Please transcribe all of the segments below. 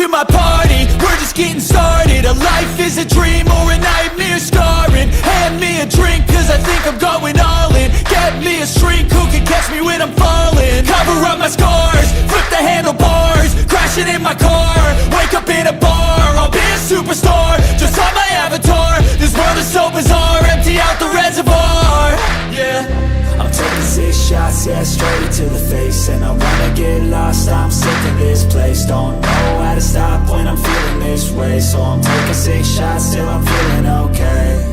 to my party, we're just getting started. A life is a dream or a nightmare scarring. Hand me a drink cause I think I'm going all in. Get me a shrink who can catch me when I'm falling. Cover up my scars, flip the handlebars, crashing in my car, wake up in a bar. I'll be a superstar, just on my avatar. This world is so bizarre, empty out the reservoir. Yeah, I'm taking 6 shots, yeah, straight to the face. And I wanna get lost, I'm sick of this place. Don't know how to stop when I'm feeling this way. So I'm taking 6 shots till I'm feeling okay.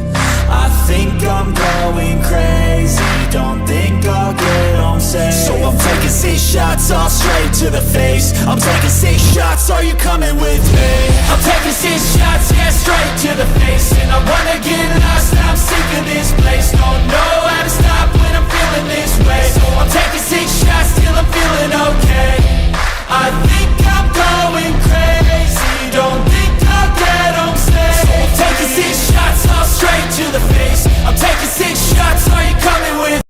I think I'm going crazy, don't think I'll get home safe. So I'm taking 6 shots, all straight to the face. I'm taking 6 shots, are you coming with me? I'm taking 6 shots, yeah, straight to the face. And I wanna get lost, I'm sick of this place. Don't know how to stop when I'm feeling this way. So I'm taking 6 shots till I'm feeling okay. I think I'm going crazy, don't think I'll get home safe. So I'm taking 6 shots, all straight to the face. I'm taking 6 shots, are you coming with?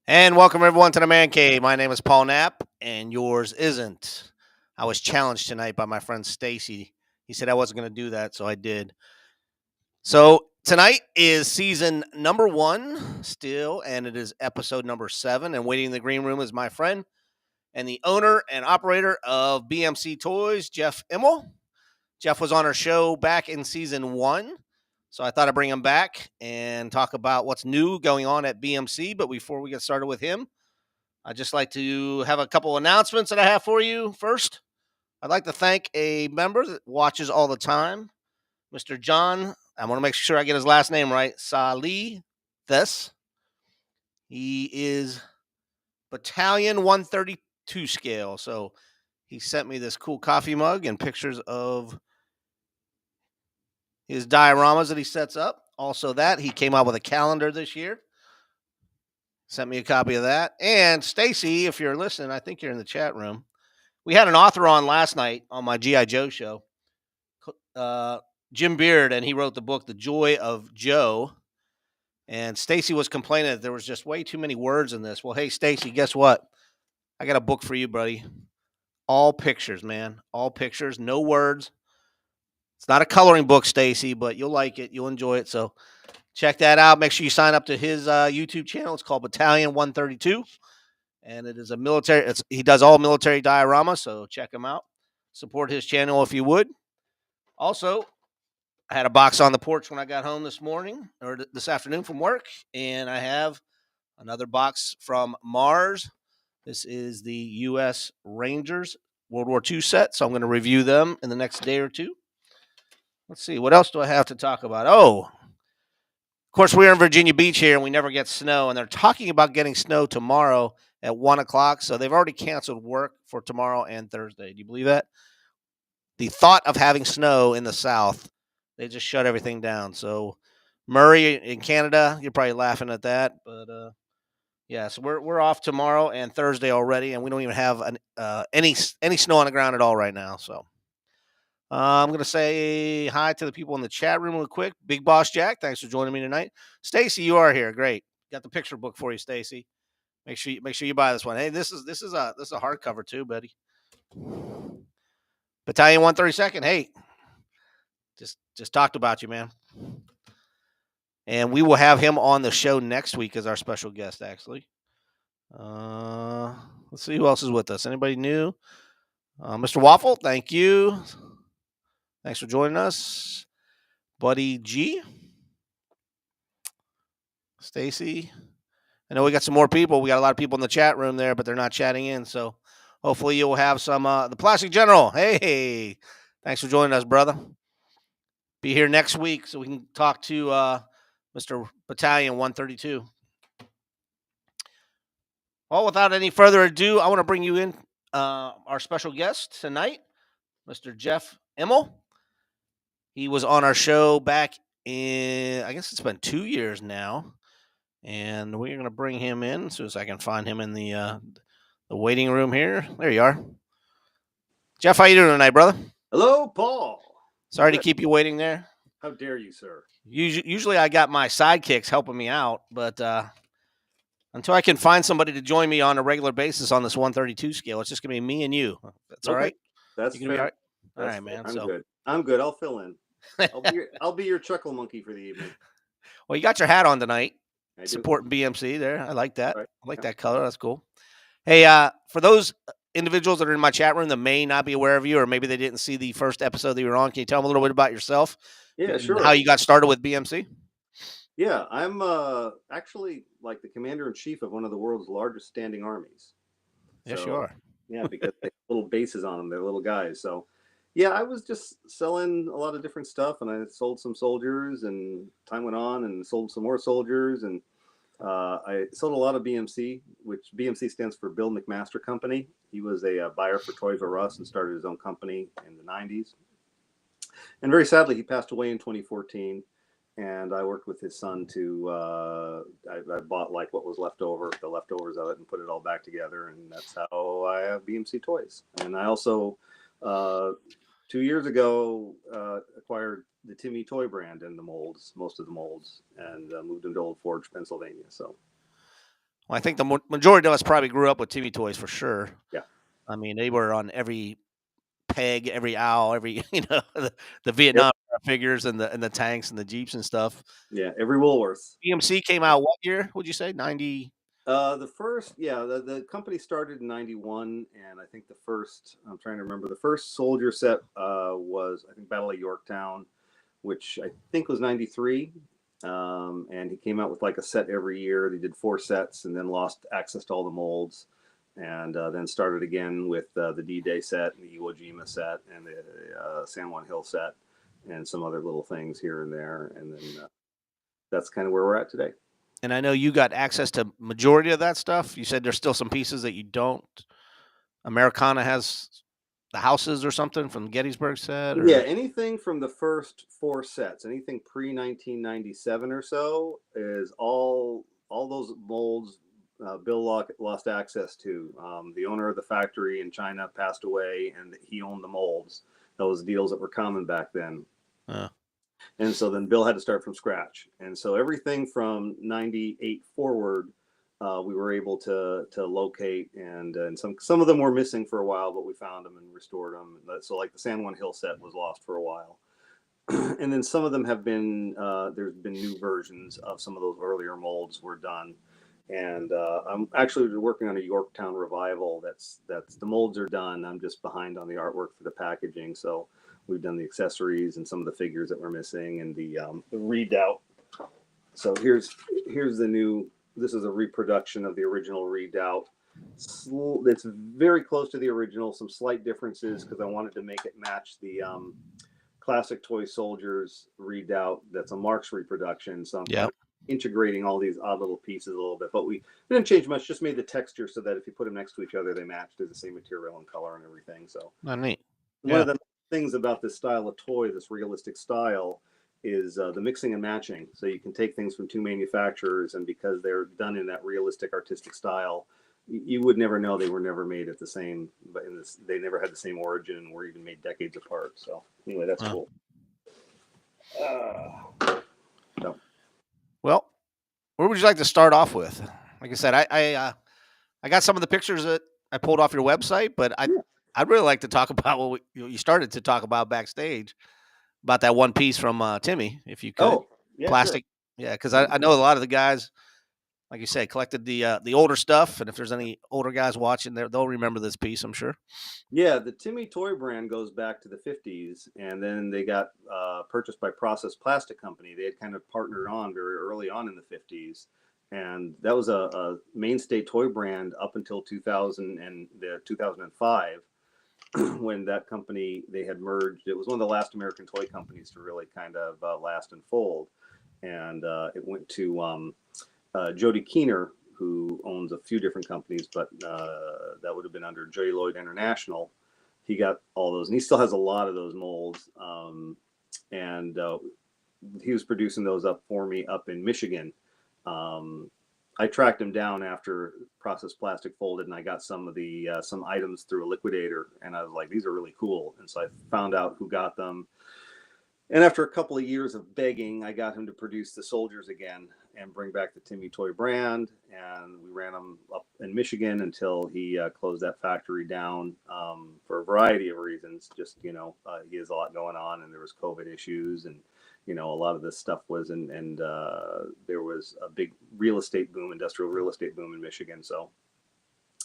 And welcome everyone to the Man Cave. My name is Paul Knapp, and yours isn't. I was challenged tonight by my friend Stacy. He said I wasn't going to do that, so I did. So tonight is season number 1 still, and it is episode number 7. And waiting in the green room is my friend and the owner and operator of BMC Toys, Jeff Imel. Jeff was on our show back in season 1. So I thought I'd bring him back and talk about what's new going on at BMC. But before we get started with him, I'd just like to have a couple announcements that I have for you. First, I'd like to thank a member that watches all the time, Mr. John. I want to make sure I get his last name right. Salih Thes. He is Battalion 132 scale. So he sent me this cool coffee mug and pictures of his dioramas that he sets up. Also that, he came out with a calendar this year. Sent me a copy of that. And Stacy, if you're listening, I think you're in the chat room. We had an author on last night on my G.I. Joe show, Jim Beard, and he wrote the book, The Joy of Joe. And Stacy was complaining that there was just way too many words in this. Well, hey, Stacy, guess what? I got a book for you, buddy. All pictures, man. All pictures, no words. It's not a coloring book, Stacy, but you'll like it. You'll enjoy it. So check that out. Make sure you sign up to his YouTube channel. It's called Battalion 132. And it is a military. He does all military dioramas, so check him out. Support his channel if you would. Also, I had a box on the porch when I got home this morning, or this afternoon from work. And I have another box from Mars. This is the U.S. Rangers World War II set. So I'm going to review them in the next day or two. Let's see, what else do I have to talk about? Oh, of course, we're in Virginia Beach here, and we never get snow. And they're talking about getting snow tomorrow at 1 o'clock. So they've already canceled work for tomorrow and Thursday. Do you believe that? The thought of having snow in the South, they just shut everything down. So Murray in Canada, you're probably laughing at that. But, yeah, so we're off tomorrow and Thursday already, and we don't even have any snow on the ground at all right now. So I'm going to say hi to the people in the chat room real quick. Big Boss Jack, thanks for joining me tonight. Stacy, you are here. Great. Got the picture book for you, Stacy. Make sure you buy this one. Hey, this is a hardcover too, buddy. Battalion 132nd. Hey, just talked about you, man. And we will have him on the show next week as our special guest, actually. Let's see who else is with us. Anybody new? Mr. Waffle, thank you. Thanks for joining us. Buddy G. Stacy. I know we got some more people. We got a lot of people in the chat room there, but they're not chatting in. So hopefully you'll have some. The Plastic General. Hey, thanks for joining us, brother. Be here next week so we can talk to Mr. Battalion 132. Well, without any further ado, I want to bring you in our special guest tonight, Mr. Jeff Imel. He was on our show back in, I guess it's been 2 years now. And we're going to bring him in as soon as I can find him in the waiting room here. There you are. Jeff, how you doing tonight, brother? Hello, Paul. Sorry to keep you waiting there. How dare you, sir? Usually I got my sidekicks helping me out, but Until I can find somebody to join me on a regular basis on this 132 scale, it's just gonna be me and you. That's all Okay, right. that's You gonna be all fair. right? All That's right, fair. man. I'm So, good. I'm good. I'll fill in. I'll be your chuckle monkey for the evening. well, you got your hat on tonight, I do. supporting BMC there. I like that. Right. I like Yeah. that color. That's cool. Hey, for those individuals that are in my chat room that may not be aware of you, or maybe they didn't see the first episode that you were on, can you tell them a little bit about yourself Yeah, and how sure. you got started with BMC? Yeah, I'm actually like the commander in chief of one of the world's largest standing armies. Yes, you So are. yeah, because they have little bases on them, they're little guys. So yeah, I was just selling a lot of different stuff, and I sold some soldiers, and time went on, and sold some more soldiers, and I sold a lot of BMC, which BMC stands for Bill McMaster Company. He was a buyer for Toys R Us and started his own company in the 90s. And very sadly, he passed away in 2014. And I worked with his son to, I bought like what was left over, the leftovers of it, and put it all back together. And that's how I have BMC Toys. And I also, 2 years ago, acquired the Timmy toy brand and the molds, most of the molds, and moved into Old Forge, Pennsylvania. So, Well, I think the majority of us probably grew up with Timmy toys for sure. yeah. I mean, they were on every peg, every owl, every the Yep. Vietnam figures and the tanks and the jeeps and stuff. Yeah. Every Woolworth. BMC came out what year? Would you say 90? The company started in 91, and I think I'm trying to remember, the first soldier set was, I think, Battle of Yorktown, which I think was 93. And he came out with like a set every year. They did 4 sets and then lost access to all the molds. And then started again with the D-Day set and the Iwo Jima set and the San Juan Hill set and some other little things here and there. And then that's kind of where we're at today. And I know you got access to majority of that stuff. You said there's still some pieces that you don't. Americana has the houses or something from Gettysburg set, or Yeah, anything from the first 4 sets, anything pre 1997 or so, is all those molds. Bill lost access to. The owner of the factory in China passed away, and he owned the molds. Those deals that were common back then. And so then Bill had to start from scratch. And so everything from 98 forward, we were able to locate, and some of them were missing for a while, but we found them and restored them. So like the San Juan Hill set was lost for a while. And then some of them have been, there's been new versions of some of those earlier molds were done. And I'm actually working on a Yorktown revival. That's the molds are done. I'm just behind on the artwork for the packaging. So we've done the accessories and some of the figures that we're missing and the redoubt. So here's the new. This is a reproduction of the original redoubt. It's very close to the original. Some slight differences because I wanted to make it match the classic Toy Soldiers redoubt. That's a Marx reproduction. So I'm kind of integrating all these odd little pieces a little bit. But we didn't change much. Just made the texture so that if you put them next to each other, they match. They're the same material and color and everything. So neat. One of the things about this style of toy, this realistic style, is the mixing and matching. So you can take things from two manufacturers, and because they're done in that realistic artistic style, you would never know they were never made at the same, but they never had the same origin and were even made decades apart. So anyway, that's cool. Well, where would you like to start off with? Like I said, I got some of the pictures that I pulled off your website, but I'd really like to talk about what you started to talk about backstage about that one piece from Timmy, if you could. Oh, yeah, plastic, sure. Yeah, because I know a lot of the guys, like you said, collected the older stuff, and if there's any older guys watching there, they'll remember this piece, I'm sure. Yeah, the Timmy toy brand goes back to the 50s, and then they got purchased by Process Plastic Company. They had kind of partnered on very early on in the 50s, and that was a mainstay toy brand up until 2000 and 2005. When that company, they had merged. It was one of the last American toy companies to really kind of last and fold, and it went to Jody Keener, who owns a few different companies, but that would have been under J. Lloyd International. He got all those, and he still has a lot of those molds, and he was producing those up for me up in Michigan. I tracked him down after Process Plastic folded, and I got some of the some items through a liquidator, and I was like, these are really cool. And so I found out who got them. And after a couple of years of begging, I got him to produce the soldiers again. and bring back the Timmy Toy brand. And we ran them up in Michigan until he closed that factory down for a variety of reasons. Just, he has a lot going on, and there was COVID issues, and a lot of this stuff was, and there was a big real estate boom, industrial real estate boom in Michigan. So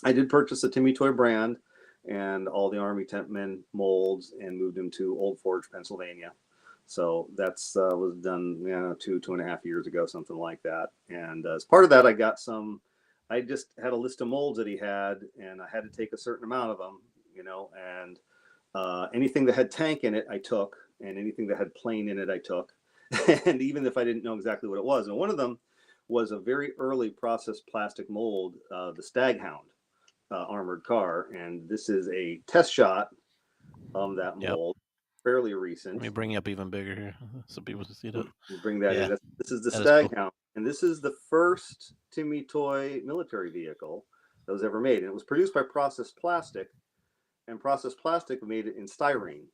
I did purchase the Timmy Toy brand and all the Army Tent Men molds and moved them to Old Forge, Pennsylvania. So that's was done 2.5 years ago, something like that. And as part of that, I just had a list of molds that he had, and I had to take a certain amount of them, and anything that had tank in it, I took, and anything that had plane in it, I took. And even if I didn't know exactly what it was. And one of them was a very early processed plastic mold, the Staghound armored car. And this is a test shot of that mold. Fairly recent. Let me bring you up even bigger here so people can see that. We'll bring that in. This is the That is Staghound, cool. and this is the first Timmy Toy military vehicle that was ever made. And it was produced by Processed Plastic, and Processed Plastic made it in styrene.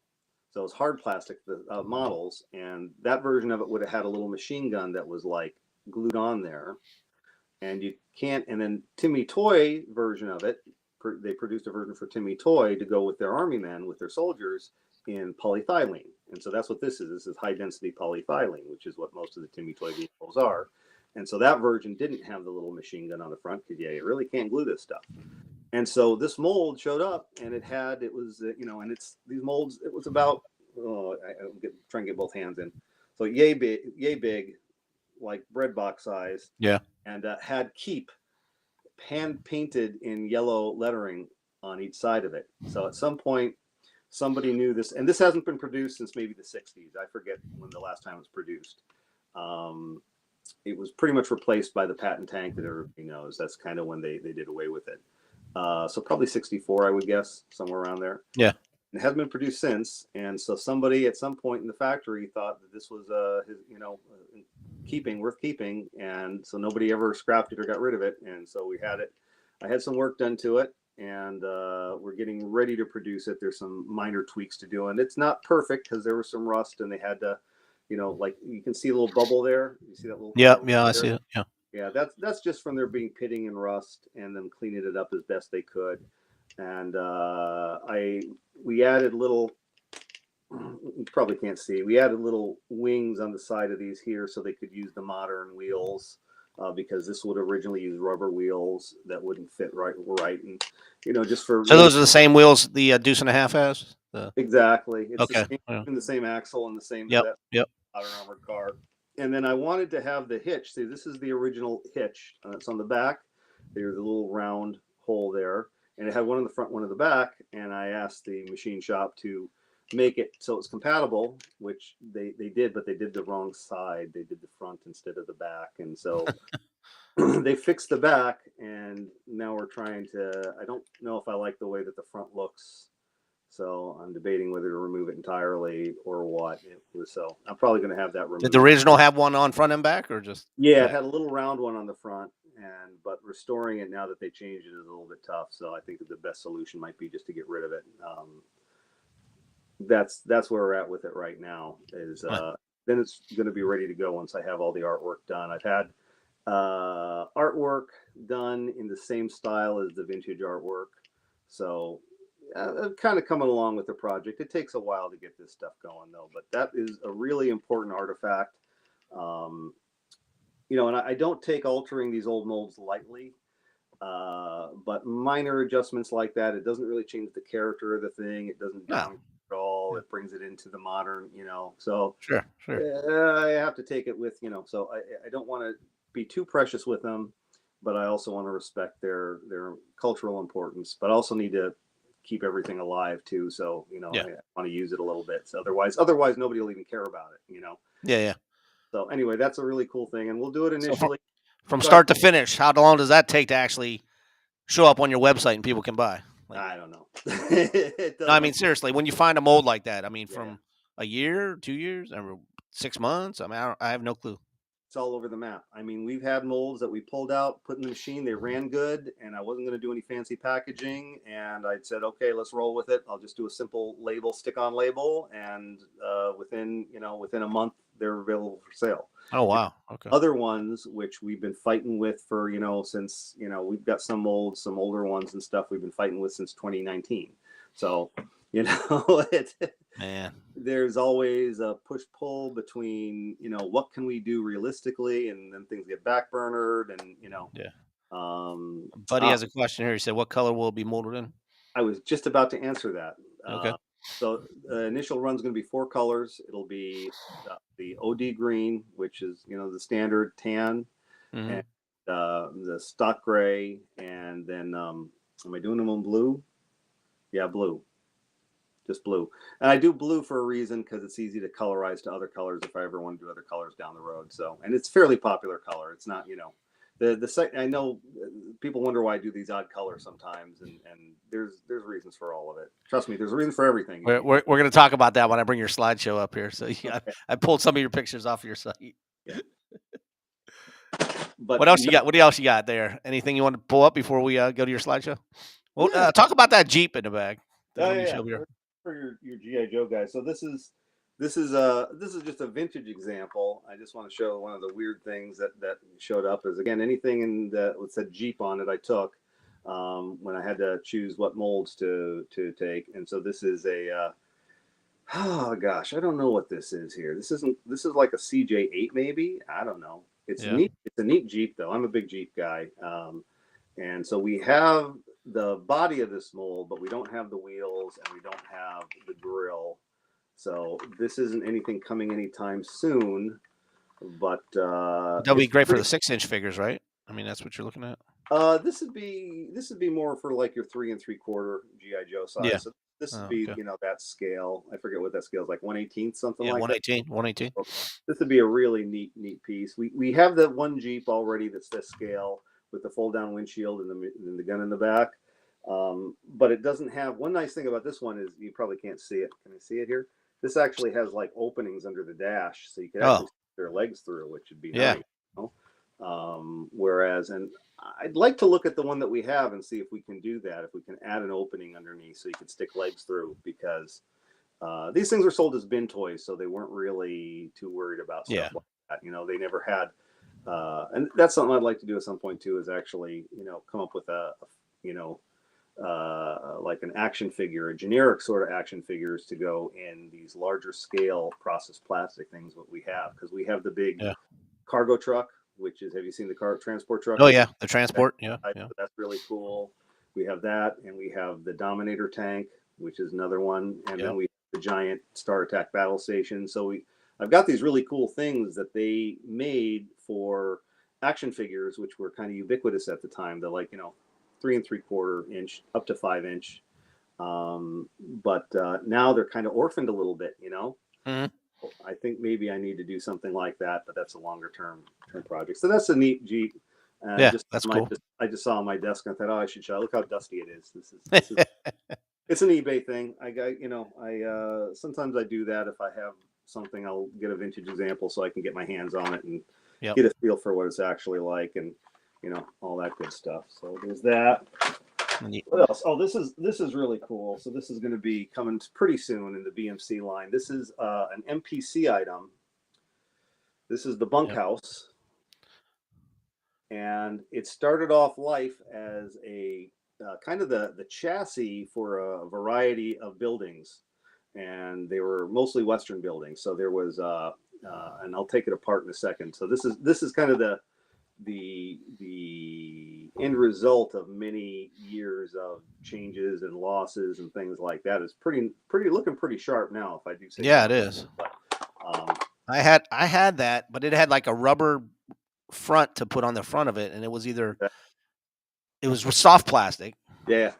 So it was hard plastic, the models, and that version of it would have had a little machine gun that was like glued on there. And you can't, and then Timmy Toy version of it, they produced a version for Timmy Toy to go with their army men, with their soldiers, in polyethylene. And so that's what this is. This is high density polyethylene, which is what most of the Timmy Toy vehicles are. And so that version didn't have the little machine gun on the front because you really can't glue this stuff. And so this mold showed up, and it was and it's these molds. It was about try and get both hands in. So yay big, like bread box size. Yeah. And had keep hand painted in yellow lettering on each side of it. So at some point, somebody knew this, and this hasn't been produced since maybe the 60s. I forget when the last time it was produced. It was pretty much replaced by the patent tank that everybody knows. That's kind of when they did away with it. So probably 64, I would guess, somewhere around there. Yeah. It hasn't been produced since. And so somebody at some point in the factory thought that this was, worth keeping. And so nobody ever scrapped it or got rid of it. And so we had it. I had some work done to it, and we're getting ready to produce it. There's some minor tweaks to do, and it's not perfect because there was some rust, and they had to, like you can see a little bubble there. You see that little? Yeah, I see it. Yeah. Yeah, that's just from there being pitting and rust, and them cleaning it up as best they could. And we added little. You probably can't see. We added little wings on the side of these here so they could use the modern wheels. Because this would originally use rubber wheels that wouldn't fit right, and just for. So those are the same wheels the Deuce and a Half has. Exactly. It's okay. The same axle and the same. Yep. Modern armored car. And then I wanted to have the hitch. See, this is the original hitch. It's on the back. There's a little round hole there, and it had one in the front, one in the back. And I asked the machine shop to make it so it's compatible, which they did, but they did the wrong side. They did the front instead of the back, and so they fixed the back, and now we're trying to. I don't know if I like the way that the front looks, so I'm debating whether to remove it entirely or what. So I'm probably going to have that removed. Did the original have one on front and back, or just? Yeah, it had a little round one on the front, but restoring it now that they changed it is a little bit tough. So I think that the best solution might be just to get rid of it. That's where we're at with it right now. Then it's going to be ready to go once I have all the artwork done. I've had artwork done in the same style as the vintage artwork, so I'm kind of coming along with the project. It takes a while to get this stuff going, though, but that is a really important artifact. And I don't take altering these old molds lightly. But minor adjustments like that, it doesn't really change the character of the thing. It doesn't down at all. It brings it into the modern, so Sure. I have to take it with, so I don't want to be too precious with them, but I also want to respect their cultural importance, but also need to keep everything alive too. So, I want to use it a little bit. So otherwise nobody will even care about it, Yeah. So anyway, that's a really cool thing. And we'll do it initially. From start to finish, how long does that take to actually show up on your website and people can buy? I don't know. No, I mean, seriously, when you find a mold like that, I mean, from a year, 2 years, 6 months, I mean, I have no clue. It's all over the map. I mean, we've had molds that we pulled out, put in the machine. They ran good, and I wasn't going to do any fancy packaging. And I said, okay, let's roll with it. I'll just do a simple label, stick-on label, and within a month, they're available for sale. Oh, wow. Okay. Other ones, which we've been fighting with for, since, we've got some molds, some older ones and stuff we've been fighting with since 2019. So, Man. there's always a push-pull between, what can we do realistically, and then things get backburnered, and, Yeah. um, Buddy has a question here. He said, what color will it be molded in? I was just about to answer that. Okay. So the initial run's going to be 4 colors. It'll be the OD green, which is, the standard tan, Mm-hmm. and the stock gray, and then am I doing them in blue? Yeah, blue. Just blue. And I do blue for a reason, because it's easy to colorize to other colors if I ever want to do other colors down the road. So, and it's fairly popular color. It's not, I know people wonder why I do these odd colors sometimes, and there's reasons for all of it. Trust me, there's a reason for everything. We're going to talk about that when I bring your slideshow up here. So Okay. I pulled some of your pictures off your site. Yeah. But What else you got? What else you got there? Anything you want to pull up before we go to your slideshow? Well, talk about that Jeep in the back. For your GI Joe guys. So this is just a vintage example. I just want to show one of the weird things that showed up is, again, anything that said Jeep on it, I took when I had to choose what molds to take. And so this is a oh gosh, I don't know what this is here. This is like a CJ8 maybe. I don't know. It's neat. It's a neat Jeep though. I'm a big Jeep guy. And so we have the body of this mold, but we don't have the wheels, and we don't have the grill. So this isn't anything coming anytime soon, but that'll be great for the 6-inch figures, right? I mean, that's what you're looking at. This would be more for like your 3 3/4 GI Joe size. Yeah. So this would be that scale. I forget what that scale is, like 1/18, something like 118, that. 118. This would be a really neat piece. We have the one Jeep already that's this scale, with the fold down windshield and the gun in the back. But it doesn't have, one nice thing about this one is you probably can't see it. Can I see it here? This actually has like openings under the dash, so you could actually stick their legs through, which would be nice. Whereas, and I'd like to look at the one that we have and see if we can do that, if we can add an opening underneath so you could stick legs through, because these things were sold as bin toys, so they weren't really too worried about stuff like that. They never had, and that's something I'd like to do at some point too, is actually, come up with like an action figure, a generic sort of action figures to go in these larger scale processed plastic things, what we have, because we have the big cargo truck, which is, have you seen the transport truck? Oh yeah, the transport. Yeah. That's really cool. We have that, and we have the Dominator tank, which is another one, and then we have the giant Star Attack battle station. So I've got these really cool things that they made for action figures, which were kind of ubiquitous at the time. They're like, 3 3/4 inch up to 5 inch. But now they're kind of orphaned a little bit, Mm-hmm. I think maybe I need to do something like that, but that's a longer term project. So that's a neat Jeep. That's cool. I just saw on my desk and I thought, oh, I should show. Look how dusty it is. This is it's an eBay thing. I sometimes I do that. If I have something, I'll get a vintage example so I can get my hands on it and get a feel for what it's actually like, and all that good stuff. So there's that. What else? Oh, this is really cool. So this is going to be coming pretty soon in the BMC line. This is an MPC item. This is the bunkhouse, and it started off life as a kind of the chassis for a variety of buildings, and they were mostly Western buildings. So there was, and I'll take it apart in a second. So this is kind of the end result of many years of changes and losses and things like that. Is pretty looking pretty sharp now, if I do say. Yeah, it is. But, I had that, but it had like a rubber front to put on the front of it, and it was soft plastic. Yeah.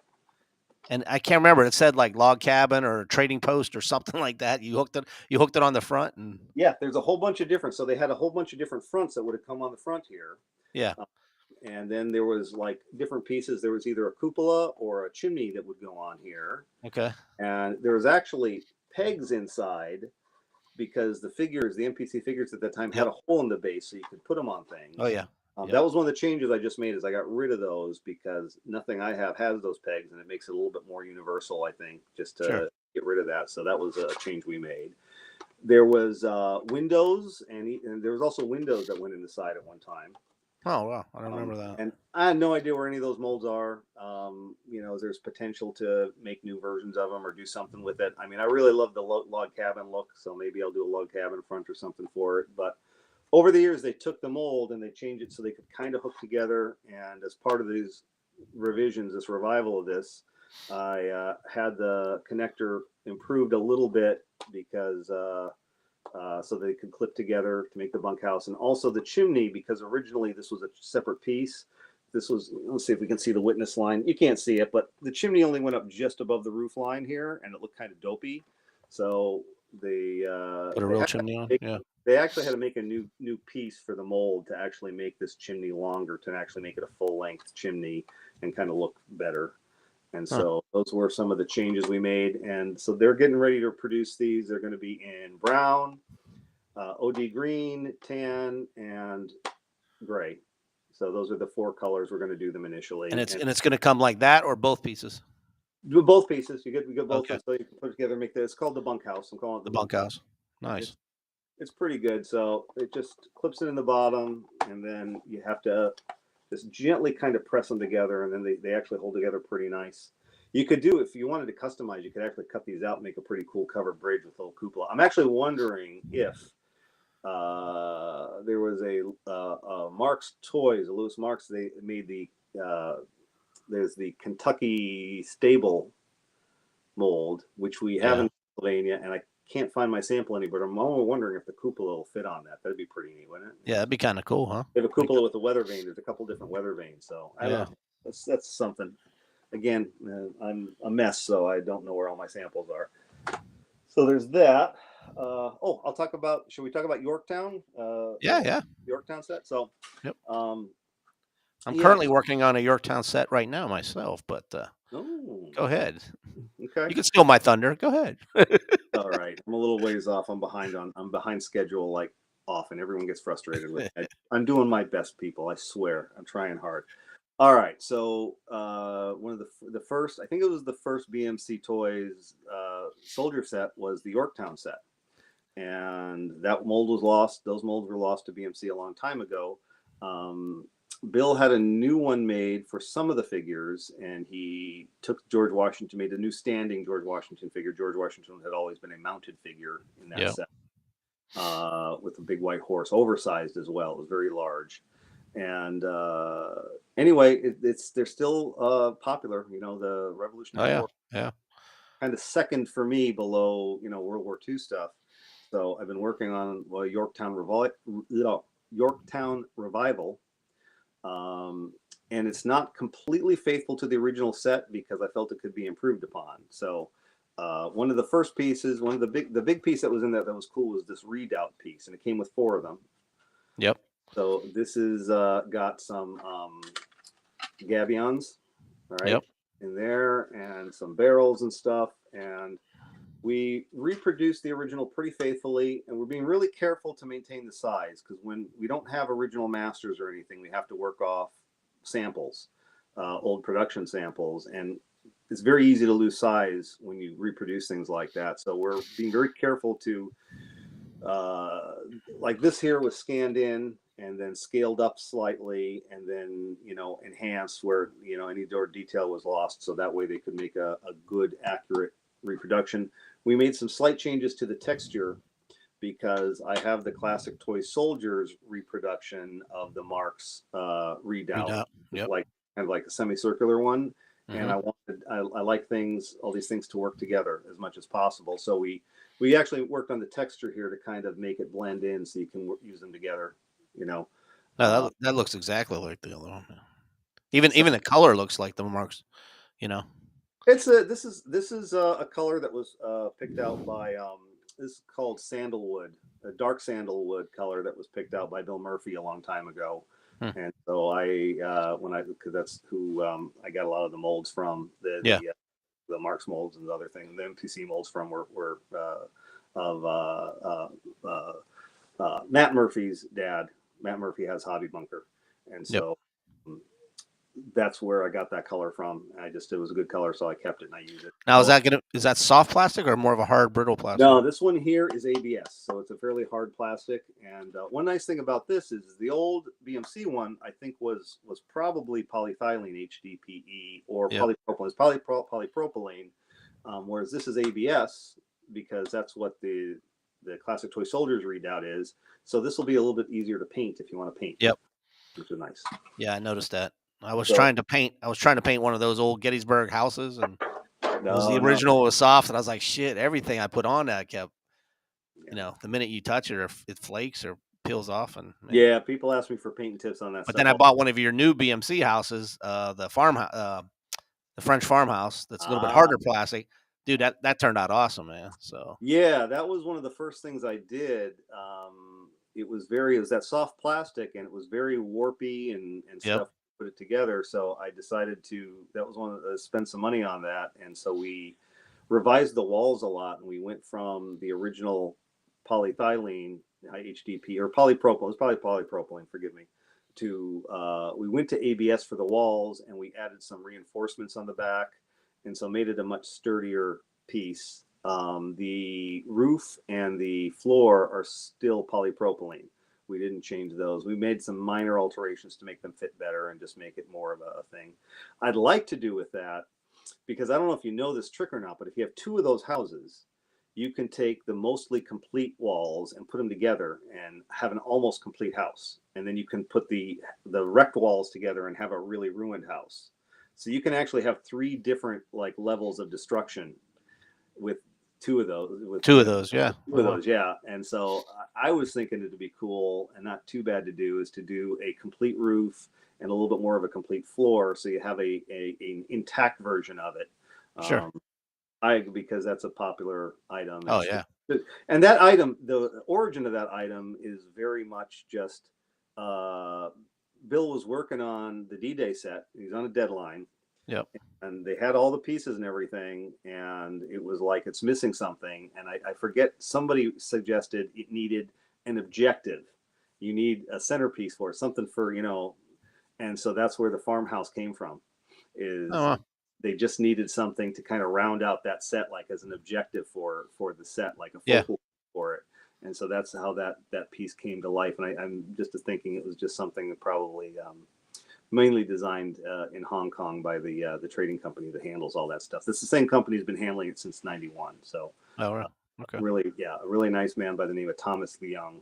And I can't remember. It said like log cabin or trading post or something like that. You hooked it on the front, and there's a whole bunch of different. So they had a whole bunch of different fronts that would have come on the front here. Yeah. And then there was like different pieces. There was either a cupola or a chimney that would go on here. Okay. And there was actually pegs inside, because the MPC figures at that time had a hole in the base, so you could put them on things. Oh yeah. That was one of the changes I just made, is I got rid of those, because nothing I have has those pegs, and it makes it a little bit more universal, I think, just to get rid of that. So that was a change we made. There was windows, and there was also windows that went in the side at one time. Oh wow, I don't remember that. And I have no idea where any of those molds are. There's potential to make new versions of them or do something with it. I mean, I really love the log cabin look, so maybe I'll do a log cabin front or something for it. But over the years, they took the mold and they changed it so they could kind of hook together. And as part of these revisions, this revival of this, I had the connector improved a little bit because so they could clip together to make the bunkhouse, and also the chimney, because originally this was a separate piece. This was, let's see if we can see the witness line. You can't see it, but the chimney only went up just above the roof line here, and it looked kind of dopey. So they Put a real chimney on. Yeah. They actually had to make a new piece for the mold to actually make this chimney longer, to actually make it a full length chimney and kind of look better. And so those were some of the changes we made. And so they're getting ready to produce these. They're going to be in brown, OD green, tan, and gray. So those are the 4 colors we're going to do them initially. And it's going to come like that, or both pieces? Do both pieces. You get both, okay. So you can put it together and make this. It's called the bunkhouse. I'm calling it the bunkhouse. Nice. It's pretty good. So it just clips it in the bottom, and then you have to just gently kind of press them together, and then they actually hold together pretty nice. You could do, if you wanted to customize, you could actually cut these out and make a pretty cool covered bridge with a little cupola. I'm actually wondering if there was a Marks Toys, a Lewis Marks, they made there's the Kentucky stable mold, which we have in Pennsylvania, and I can't find my sample anywhere, but I'm only wondering if the cupola will fit on that. That'd be pretty neat, wouldn't it? Yeah, that'd be kind of cool, huh? They have a cupola with a weather vane. There's a couple different weather vanes, so I don't know. That's something. Again, I'm a mess, so I don't know where all my samples are. So there's that. I'll talk about. Should we talk about Yorktown? Yorktown set. So, yep. I'm currently working on a Yorktown set right now myself, but go ahead. Okay. You can steal my thunder. Go ahead. All right. I'm a little ways off. I'm behind schedule, like often. Everyone gets frustrated with me. I'm doing my best, people. I swear. I'm trying hard. All right. So one of the first, I think it was the first BMC Toys soldier set was the Yorktown set. And that mold was lost. Those molds were lost to BMC a long time ago. Bill had a new one made for some of the figures, and he took George Washington, made a new standing George Washington figure. George Washington had always been a mounted figure in that set, with a big white horse, oversized as well. It was very large. And anyway, they're still popular. You know, the Revolutionary War, kind of second for me below World War II stuff. So I've been working on Yorktown Revival. And it's not completely faithful to the original set because I felt it could be improved upon. So one of the first pieces, the big piece that was in there that was cool was this redoubt piece, and it came with 4 of them. Yep. So this is got some gabions, right, in there, and some barrels and stuff, and we reproduced the original pretty faithfully, and we're being really careful to maintain the size, because when we don't have original masters or anything, we have to work off samples, old production samples, and it's very easy to lose size when you reproduce things like that. So we're being very careful to, like this here was scanned in and then scaled up slightly, and then enhanced where any door detail was lost, so that way they could make a good, accurate reproduction. We made some slight changes to the texture because I have the classic Toy Soldiers reproduction of the Marks redoubt, like kind of like a semicircular one. And I like all these things to work together as much as possible. So we actually worked on the texture here to kind of make it blend in, so you can use them together. No, that looks exactly like the other one. Even the color looks like the Marks. This is a color that was picked out by this is called sandalwood, a dark sandalwood color that was picked out by Bill Murphy a long time ago. And so because that's who I got a lot of the molds from, the Marks molds and the other thing, the MPC molds from were of Matt Murphy's dad. Matt Murphy has Hobby Bunker, and so that's where I got that color from. It was a good color, so I kept it and I use it. Now, So, is that soft plastic or more of a hard, brittle plastic? no, this one here is ABS, so it's a fairly hard plastic. And one nice thing about this is the old BMC one, I think, was probably polyethylene HDPE or Yep. polypropylene. It's polypropylene, whereas this is ABS because that's what the classic Toy Soldiers readout is. So this will be a little bit easier to paint if you want to paint. Yep. Which is nice. Yeah, I noticed that. I was trying to paint one of those old Gettysburg houses, and it was the original was soft, and I was like, shit, everything I put on that kept, the minute you touch it, or it flakes or peels off. And yeah, people ask me for painting tips on that. But then I bought one of your new BMC houses, the French farmhouse. That's a little bit harder plastic, dude. That turned out awesome, man. So yeah, that was one of the first things I did. It was that soft plastic, and it was very warpy and stuff. Put it together, so I decided to. That was one of the spend some money on that, and so we revised the walls a lot, and we went from the original polyethylene HDP or polypropylene. It was probably polypropylene. Forgive me. We went to ABS for the walls, and we added some reinforcements on the back, and so made it a much sturdier piece. The roof and the floor are still polypropylene. We didn't change those. We made some minor alterations to make them fit better and just make it more of a thing. I'd like to do with that, because I don't know if you know this trick or not, but if you have two of those houses, you can take the mostly complete walls and put them together and have an almost complete house. And then you can put the wrecked walls together and have a really ruined house. So you can actually have 3 different levels of destruction with two of those, yeah. And so I was thinking it'd be cool and not too bad to do is to do a complete roof and a little bit more of a complete floor, so you have an intact version of it. Sure. Because that's a popular item. Oh yeah. And that item, the origin of that item is very much just Bill was working on the D-Day set. He's on a deadline. Yep. And they had all the pieces and everything, and it was like it's missing something. And I forget, somebody suggested it needed an objective. You need a centerpiece for it, something for, and so that's where the farmhouse came from. They just needed something to kind of round out that set, like as an objective for the set, like a focal for it. And so that's how that piece came to life. And I'm just thinking it was just something that probably mainly designed in Hong Kong by the trading company that handles all that stuff. This is the same company has been handling it since '91. So okay. Really, a really nice man by the name of Thomas Leung,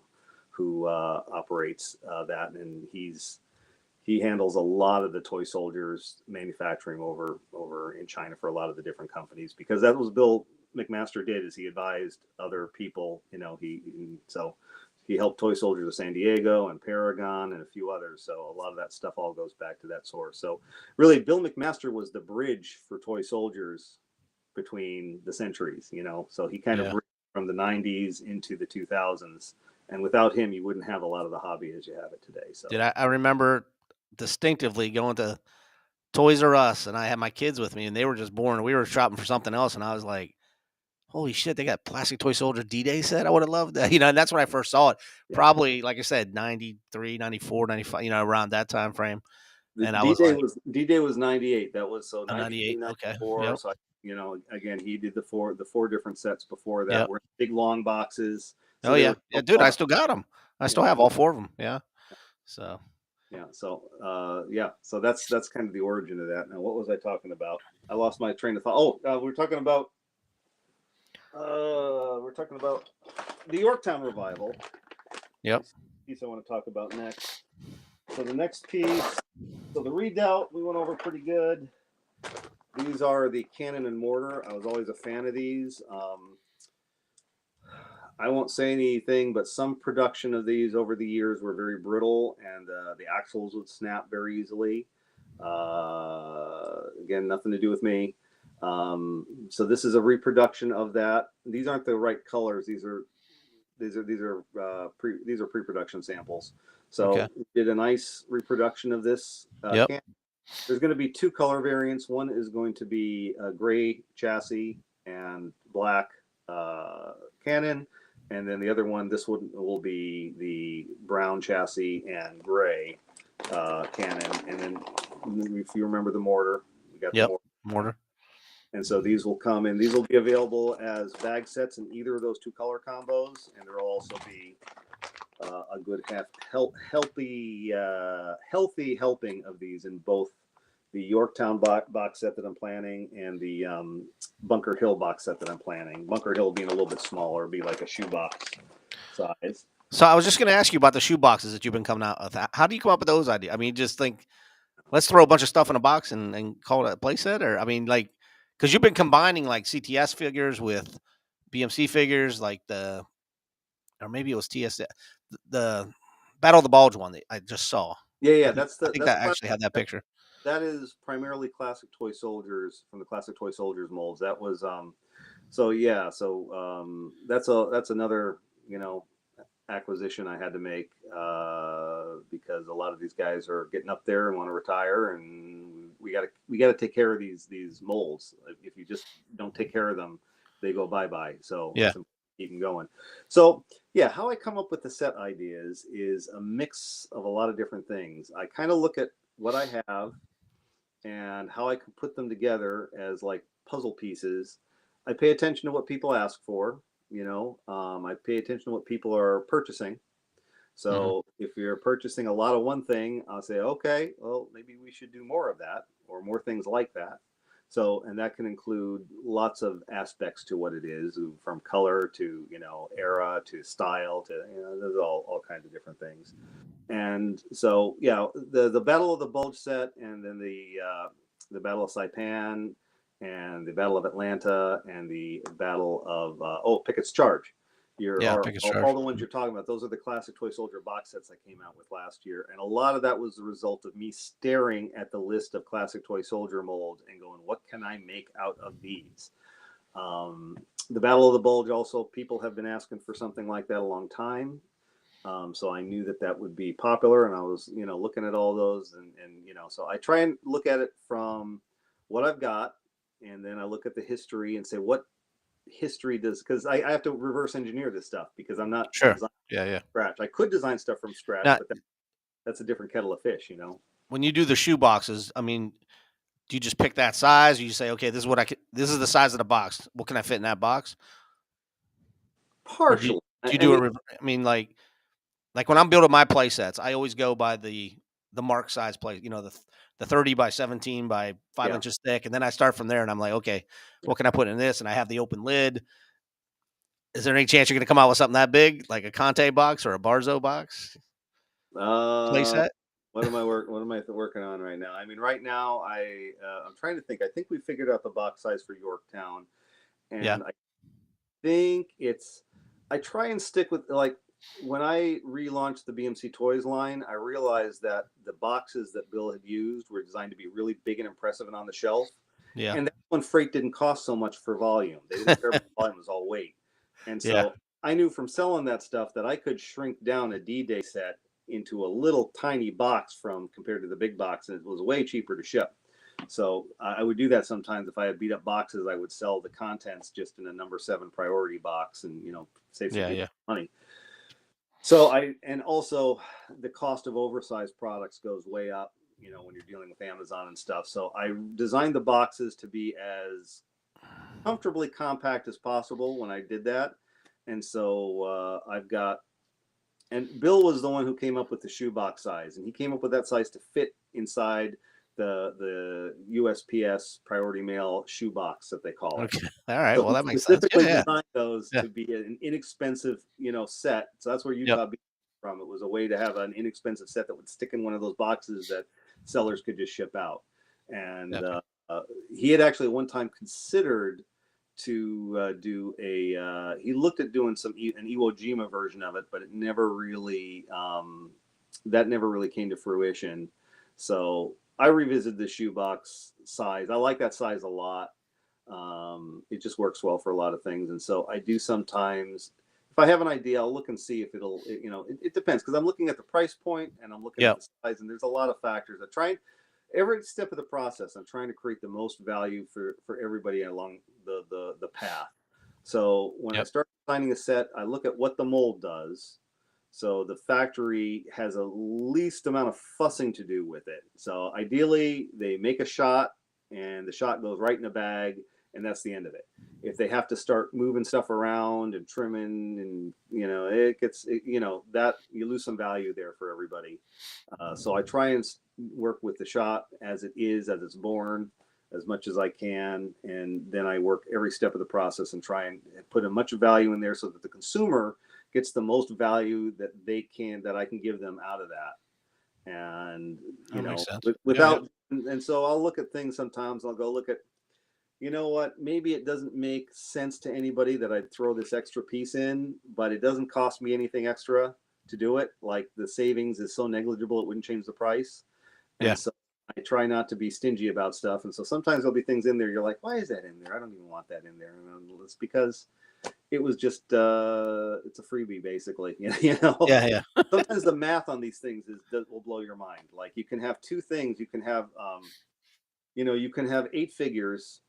who operates that, and he handles a lot of the Toy Soldiers manufacturing over in China for a lot of the different companies, because that was Bill McMaster did, is he advised other people, so he helped Toy Soldiers of San Diego and Paragon and a few others. So a lot of that stuff all goes back to that source. So really, Bill McMaster was the bridge for Toy Soldiers between the centuries, so he kind of bridged from the 90s into the 2000s. And without him, you wouldn't have a lot of the hobby as you have it today. So I remember distinctively going to Toys R Us, and I had my kids with me, and they were just born. We were shopping for something else, and I was like, holy shit, they got plastic Toy Soldier D-Day set. I would have loved that. And that's when I first saw it. Yeah. Probably, like I said, 93, 94, 95, around that time frame. And D-Day was 98. That was 98. Okay. Yep. So, again, he did the four different sets before that were big long boxes. So dude, I still got them. I still have all 4 of them. Yeah. So. Yeah. So, So that's kind of the origin of that. Now, what was I talking about? I lost my train of thought. We're talking about the Yorktown revival. Yep. Piece I want to talk about next. So the next piece, the Redoubt, we went over pretty good. These are the cannon and mortar. I was always a fan of these. I won't say anything, but some production of these over the years were very brittle, and the axles would snap very easily. Again, nothing to do with me. So this is a reproduction of that. These aren't the right colors. These are pre-production samples. So we did a nice reproduction of this. There's going to be 2 color variants. One is going to be a gray chassis and black cannon, and then the other one, this one will be the brown chassis and gray cannon. And then if you remember the mortar, we got the Yep. mortar. Mortar. And so these will come in. These will be available as bag sets in either of those 2 color combos, and there will also be a good healthy helping of these in both the Yorktown box set that I'm planning and the Bunker Hill box set that I'm planning. Bunker Hill being a little bit smaller, be like a shoebox size. So I was just going to ask you about the shoe boxes that you've been coming out with. How do you come up with those ideas? I mean, just think, let's throw a bunch of stuff in a box and call it a playset, or I mean, like, because you've been combining like CTS figures with BMC figures, like or maybe it was TS, the Battle of the Bulge one that I just saw. Yeah. I think that actually had that picture. That is primarily classic toy soldiers from the classic toy soldiers molds. That was so yeah. So that's another acquisition I had to make because a lot of these guys are getting up there and want to retire, and we got to take care of these molds. If you just don't take care of them, they go bye. So Yeah. keep them going. So yeah, how I come up with the set ideas is a mix of a lot of different things. I kind of look at what I have and how I can put them together as like puzzle pieces. I pay attention to what people ask for. I pay attention to what people are purchasing. So if you're purchasing a lot of one thing, I'll say, okay, well, maybe we should do more of that or more things like that. So, and that can include lots of aspects to what it is, from color to, era to style to, there's all kinds of different things. And so, yeah, the Battle of the Bulge set, and then the Battle of Saipan, and the Battle of Atlanta, and the Battle of Pickett's Charge. Pickett's Charge. All the ones you're talking about, those are the classic toy soldier box sets I came out with last year, and a lot of that was the result of me staring at the list of classic toy soldier molds and going, what can I make out of these? The Battle of the Bulge, also, people have been asking for something like that a long time. So I knew that would be popular, and I was, looking at all those, and so I try and look at it from what I've got, and then I look at the history and say, what history does, because I have to reverse engineer this stuff because I'm not Sure. designing Yeah. from scratch. I could design stuff from scratch, Now, but that's a different kettle of fish, when you do the shoe boxes, I mean, do you just pick that size? Or you say, okay, this is the size of the box. What can I fit in that box? Or Partially. do you do it? I mean, like when I'm building my play sets, I always go by the mark size play, the 30 by 17 by 5 inches thick. And then I start from there, and I'm like, okay, what can I put in this? And I have the open lid. Is there any chance you're going to come out with something that big, like a Conte box or a Barzo box? Play set? What am I working on right now? I mean, right now I'm trying to think. I think we figured out the box size for Yorktown, and I think I try and stick with, like, when I relaunched the BMC Toys line, I realized that the boxes that Bill had used were designed to be really big and impressive and on the shelf. Yeah. And that's when freight didn't cost so much for volume. They didn't care if the volume was all weight. And so I knew from selling that stuff that I could shrink down a D-Day set into a little tiny box compared to the big box, and it was way cheaper to ship. So I would do that sometimes. If I had beat up boxes, I would sell the contents just in a number 7 priority box and, save some money. So and also the cost of oversized products goes way up, when you're dealing with Amazon and stuff. So I designed the boxes to be as comfortably compact as possible when I did that. And so and Bill was the one who came up with the shoebox size, and he came up with that size to fit inside the USPS priority mail shoebox that they call it. Okay. All right. So well, that makes sense. Specifically designed those to be an inexpensive, set. So that's where Utah beat from. It was a way to have an inexpensive set that would stick in one of those boxes that sellers could just ship out. And he had actually one time considered to do he looked at doing an Iwo Jima version of it, but it never really came to fruition. So I revisited the shoebox size. I like that size a lot. It just works well for a lot of things. And so I do sometimes, if I have an idea, I'll look and see if it'll, it depends, because I'm looking at the price point and I'm looking at the size, and there's a lot of factors. Every step of the process, I'm trying to create the most value for everybody along the path. So when I start designing a set, I look at what the mold does. So the factory has a least amount of fussing to do with it. So ideally, they make a shot, and the shot goes right in a bag, and that's the end of it. If they have to start moving stuff around and trimming, and it gets, that you lose some value there for everybody. So I try and work with the shot as it is, as it's born, as much as I can, and then I work every step of the process and try and put as much value in there so that the consumer gets the most value that I can give them out of that. And That makes sense. without, and so I'll look at things sometimes. I'll go look at, you know what, maybe it doesn't make sense to anybody that I'd throw this extra piece in, but it doesn't cost me anything extra to do it. Like the savings is so negligible, it wouldn't change the price. Yeah. And so I try not to be stingy about stuff. And so sometimes there'll be things in there, you're like, why is that in there? I don't even want that in there. And it's because it was just, it's a freebie basically. Yeah. Sometimes the math on these things will blow your mind. Like you can have two things. You can have, you can have 8 figures,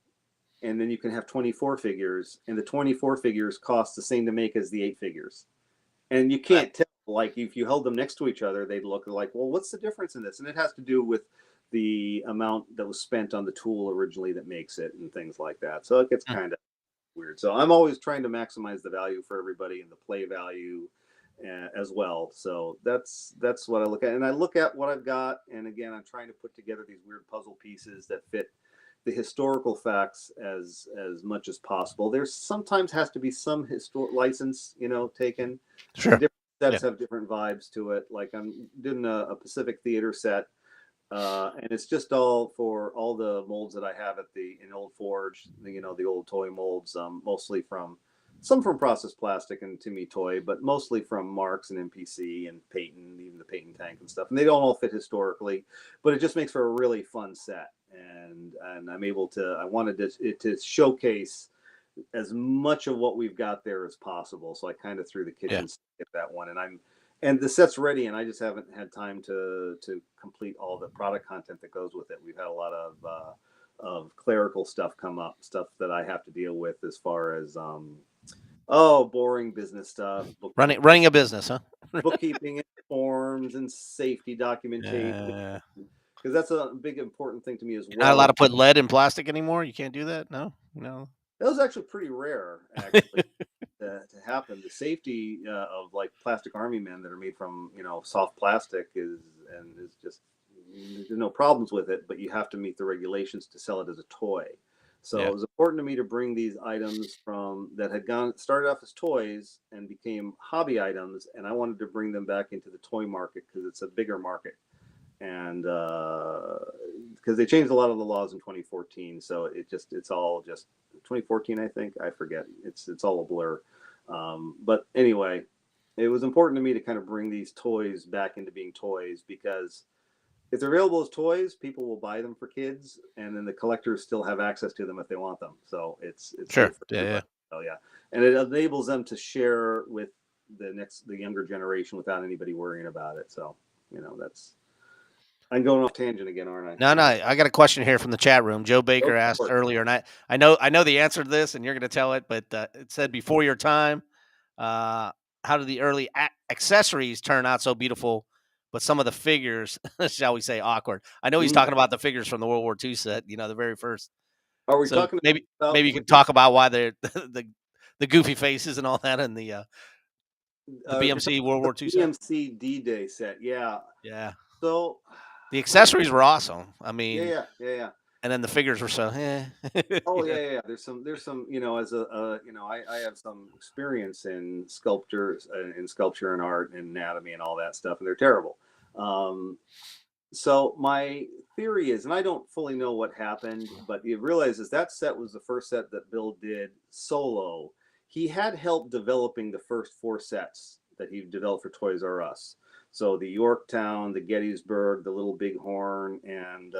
and then you can have 24 figures, and the 24 figures cost the same to make as the 8 figures. And you can't tell, like if you held them next to each other, they'd look like, well, what's the difference in this? And it has to do with the amount that was spent on the tool originally that makes it and things like that. So it gets kind of weird. So I'm always trying to maximize the value for everybody and the play value as well. So that's what I look at. And I look at what I've got. And again, I'm trying to put together these weird puzzle pieces that fit the historical facts as much as possible. There sometimes has to be some license, taken. Sure. Different sets have different vibes to it. Like I'm doing a Pacific Theater set, and it's just all for all the molds that I have in Old Forge. The old toy molds, mostly from Process Plastic and Timmy Toy, but mostly from Marks and MPC and Peyton, even the Peyton tank and stuff. And they don't all fit historically, but it just makes for a really fun set. And I'm able to. I wanted to showcase as much of what we've got there as possible. So I kind of threw the kitchen sink at that one, and the set's ready, and I just haven't had time to complete all the product content that goes with it. We've had a lot of clerical stuff come up, stuff that I have to deal with as far as boring business stuff. Running a business, huh? Bookkeeping and forms and safety documentation. Because that's a big important thing to me as well. You're not allowed to put lead in plastic anymore. You can't do that. No. That was actually pretty rare, actually, to happen. The safety of like plastic army men that are made from soft plastic is just, there's no problems with it, but you have to meet the regulations to sell it as a toy. So it was important to me to bring these items that had started off as toys and became hobby items, and I wanted to bring them back into the toy market because it's a bigger market. And because they changed a lot of the laws in 2014, so it's all just 2014, I think. I forget. It's all a blur. But anyway, it was important to me to kind of bring these toys back into being toys, because if they're available as toys, people will buy them for kids, and then the collectors still have access to them if they want them. So it's sure. Yeah. Oh yeah, and it enables them to share with the younger generation without anybody worrying about it. So that's. I'm going off tangent again, aren't I? No. I got a question here from the chat room. Joe Baker asked earlier, and I know the answer to this, and you're going to tell it, but it said, before your time, how did the early accessories turn out so beautiful, but some of the figures, shall we say, awkward? I know he's talking about the figures from the World War II set, the very first. Are we talking maybe you could talk about why the goofy faces and all that in the BMC World War II set? BMC D-Day set, yeah. So the accessories were awesome. I mean, yeah. And then the figures were so. Oh yeah. There's some. As I have some experience in sculpture and art and anatomy and all that stuff, and they're terrible. So my theory is, and I don't fully know what happened, but you realize that set was the first set that Bill did solo. He had help developing the first 4 sets that he developed for Toys R Us. So the Yorktown, the Gettysburg, the Little Bighorn, and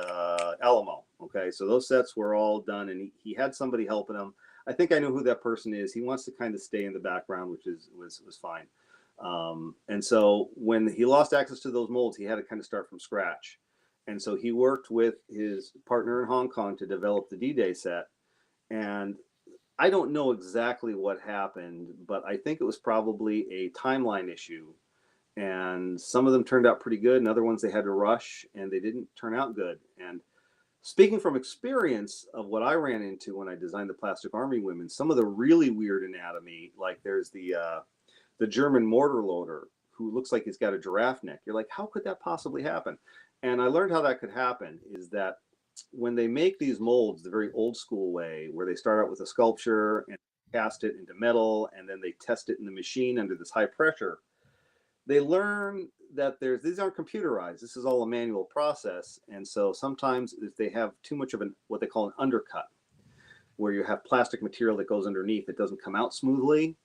Alamo. Okay, so those sets were all done, and he had somebody helping him. I think I know who that person is. He wants to kind of stay in the background, which was fine. And so when he lost access to those molds, he had to kind of start from scratch. And so he worked with his partner in Hong Kong to develop the D-Day set. And I don't know exactly what happened, but I think it was probably a timeline issue. and some of them turned out pretty good, and other ones they had to rush, and they didn't turn out good. And speaking from experience of what I ran into when I designed the Plastic Army Women, some of the really weird anatomy, like there's the German mortar loader who looks like he's got a giraffe neck. You're like, how could that possibly happen? And I learned how that could happen is that when they make these molds the very old school way, where they start out with a sculpture and cast it into metal, and then they test it in the machine under this high pressure, they learn that these aren't computerized. This is all a manual process. And so sometimes if they have too much of what they call an undercut, where you have plastic material that goes underneath, it doesn't come out smoothly,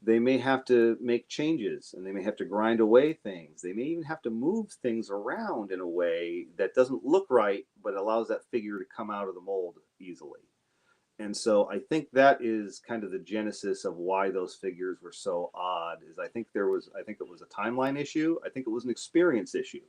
they may have to make changes, and they may have to grind away things. They may even have to move things around in a way that doesn't look right, but allows that figure to come out of the mold easily. And so I think that is kind of the genesis of why those figures were so odd. I think it was a timeline issue. I think it was an experience issue.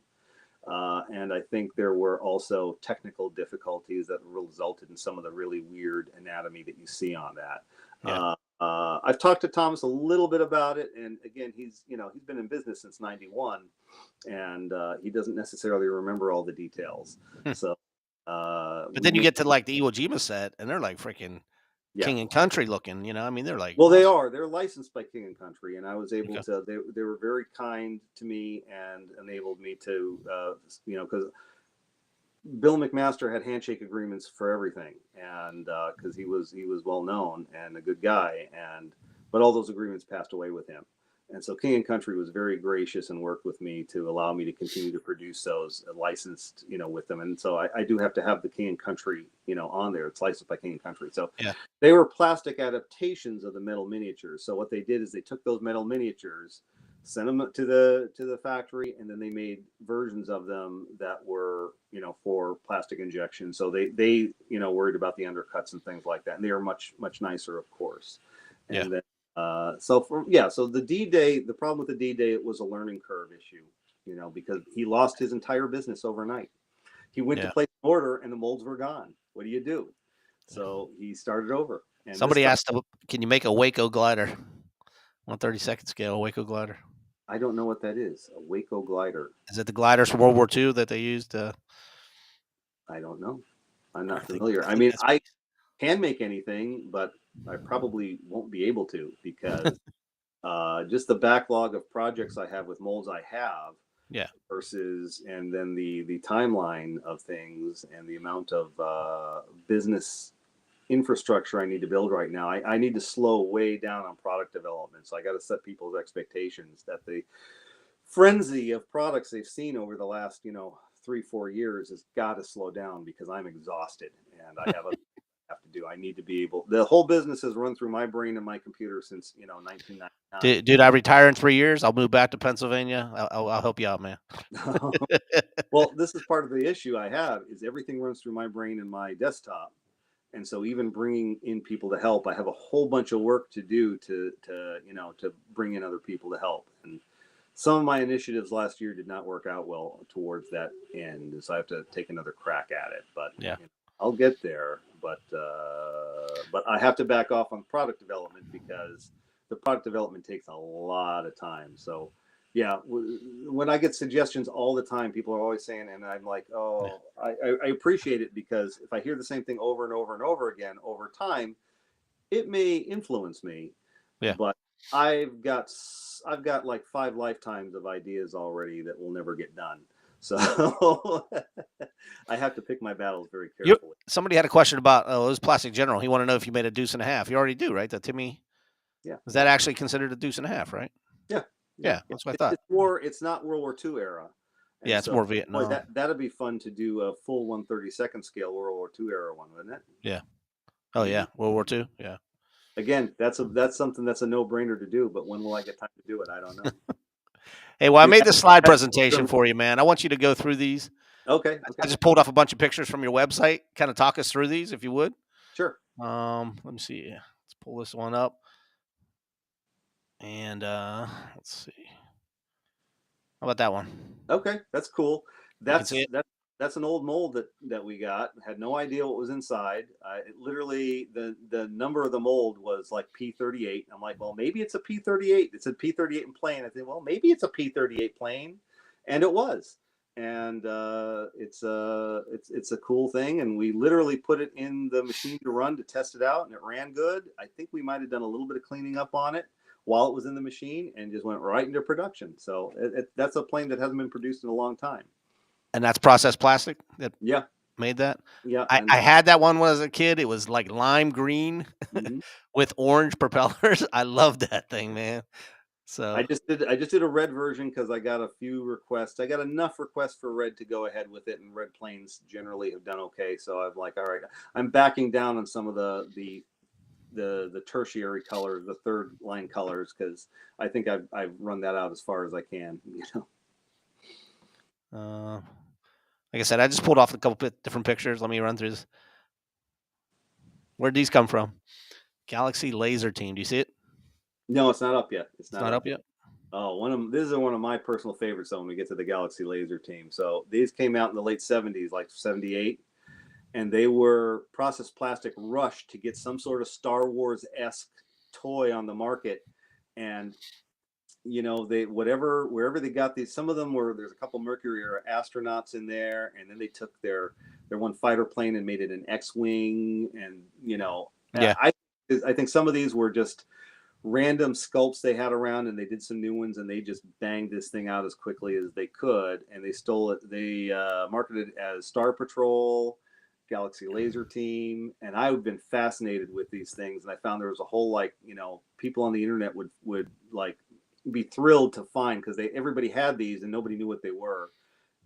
And I think there were also technical difficulties that resulted in some of the really weird anatomy that you see on that. Yeah. I've talked to Thomas a little bit about it, and again, he's been in business since '91, and he doesn't necessarily remember all the details. So, But then you get to like the Iwo Jima set, and they're like freaking yeah. King and Country looking. You know, I mean, they're like, Well, awesome. they're licensed by King and Country, and I was able Okay. to. They were very kind to me and enabled me to, because Bill McMaster had handshake agreements for everything, and because he was well known and a good guy, but all those agreements passed away with him, and so King and Country was very gracious and worked with me to allow me to continue to produce those licensed, with them, and so I do have to have the King and Country, on there. It's licensed by King and Country, so Yeah. they were plastic adaptations of the metal miniatures. So what they did is they took those metal miniatures, sent them to the factory, and then they made versions of them that were for plastic injection. So they worried about the undercuts and things like that, and they are much nicer, of course. Yeah. And then so the D-Day, the problem with the D-Day, it was a learning curve issue, because he lost his entire business overnight. He went to place an order and the molds were gone. What do you do? So he started over. And somebody asked, can you make a Waco glider? 1/32 scale Waco glider. I don't know what that is. A Waco glider. Is it the gliders from World War II that they used? I don't know. I'm not familiar. I mean, I can make anything, but I probably won't be able to because just the backlog of projects I have with molds I have. Yeah. Versus, and then the timeline of things and the amount of business infrastructure I need to build right now. I need to slow way down on product development. So I got to set people's expectations that the frenzy of products they've seen over the last, 3-4 years has got to slow down because I'm exhausted and I have have to do. I need to be able. The whole business has run through my brain and my computer since 1999. Dude, I retire in 3 years. I'll move back to Pennsylvania. I'll help you out, man. Well, this is part of the issue I have is everything runs through my brain and my desktop. And so even bringing in people to help, I have a whole bunch of work to do to bring in other people to help. And some of my initiatives last year did not work out well towards that end. So I have to take another crack at it, but yeah, I'll get there. But I have to back off on product development because the product development takes a lot of time. So yeah, when I get suggestions all the time, people are always saying, and I'm like, oh, I appreciate it because if I hear the same thing over and over and over again over time, it may influence me. Yeah. But I've got like 5 lifetimes of ideas already that will never get done. So I have to pick my battles very carefully. Somebody had a question about it was Plastic General. He wanted to know if you made a deuce and a half. You already do, right? The Timmy. Yeah. Is that actually considered a deuce and a half, right? Yeah. Yeah, that's what I thought. It's not World War II era. And it's more Vietnam. That'd be fun to do a full 1/32 scale World War II era one, wouldn't it? Yeah. Oh yeah, World War II. Yeah. Again, that's something that's a no-brainer to do, but when will I get time to do it? I don't know. Hey, well, I made this slide presentation for you, man. I want you to go through these. Okay. I just pulled off a bunch of pictures from your website. Kind of talk us through these, if you would. Sure. Let me see. Let's pull this one up. And let's see. How about that one? Okay, that's cool. That's That's an old mold that we got. Had no idea what was inside. It literally, the number of the mold was like P38. I'm like, well, maybe it's a P38. It said P38 in plane. I think, well, maybe it's a P38 plane, and it was. And it's a cool thing. And we literally put it in the machine to run to test it out, and it ran good. I think we might have done a little bit of cleaning up on it while it was in the machine, and just went right into production. So that's a plane that hasn't been produced in a long time. And that's processed plastic that Yeah. made that? Yeah. I had that one when I was a kid. It was like lime green Mhm. with orange propellers. I loved that thing, man. So I just did a red version because I got a few requests. I got enough requests for red to go ahead with it, and red planes generally have done okay. So I'm like, all right, I'm backing down on some of the tertiary colors, the third line colors, because I think I've run that out as far as I can. like I said, I just pulled off a couple different pictures. Let me run through this. Where'd these come from? Galaxy Laser Team. Do you see it? No, it's not up yet. It's not up yet. Oh, this is one of my personal favorites. Though, when we get to the Galaxy Laser Team, so these came out in the late '70s, like '78, and they were processed plastic rushed to get some sort of Star Wars-esque toy on the market, and they wherever they got these, some of them there's a couple Mercury or astronauts in there, and then they took their one fighter plane and made it an X-wing, and Yeah. I think some of these were just random sculpts they had around, and they did some new ones, and they just banged this thing out as quickly as they could, and they stole it. They marketed it as Star Patrol, Galaxy Laser Team, and I've been fascinated with these things, and I found there was a whole people on the internet would like be thrilled to find, because everybody had these and nobody knew what they were,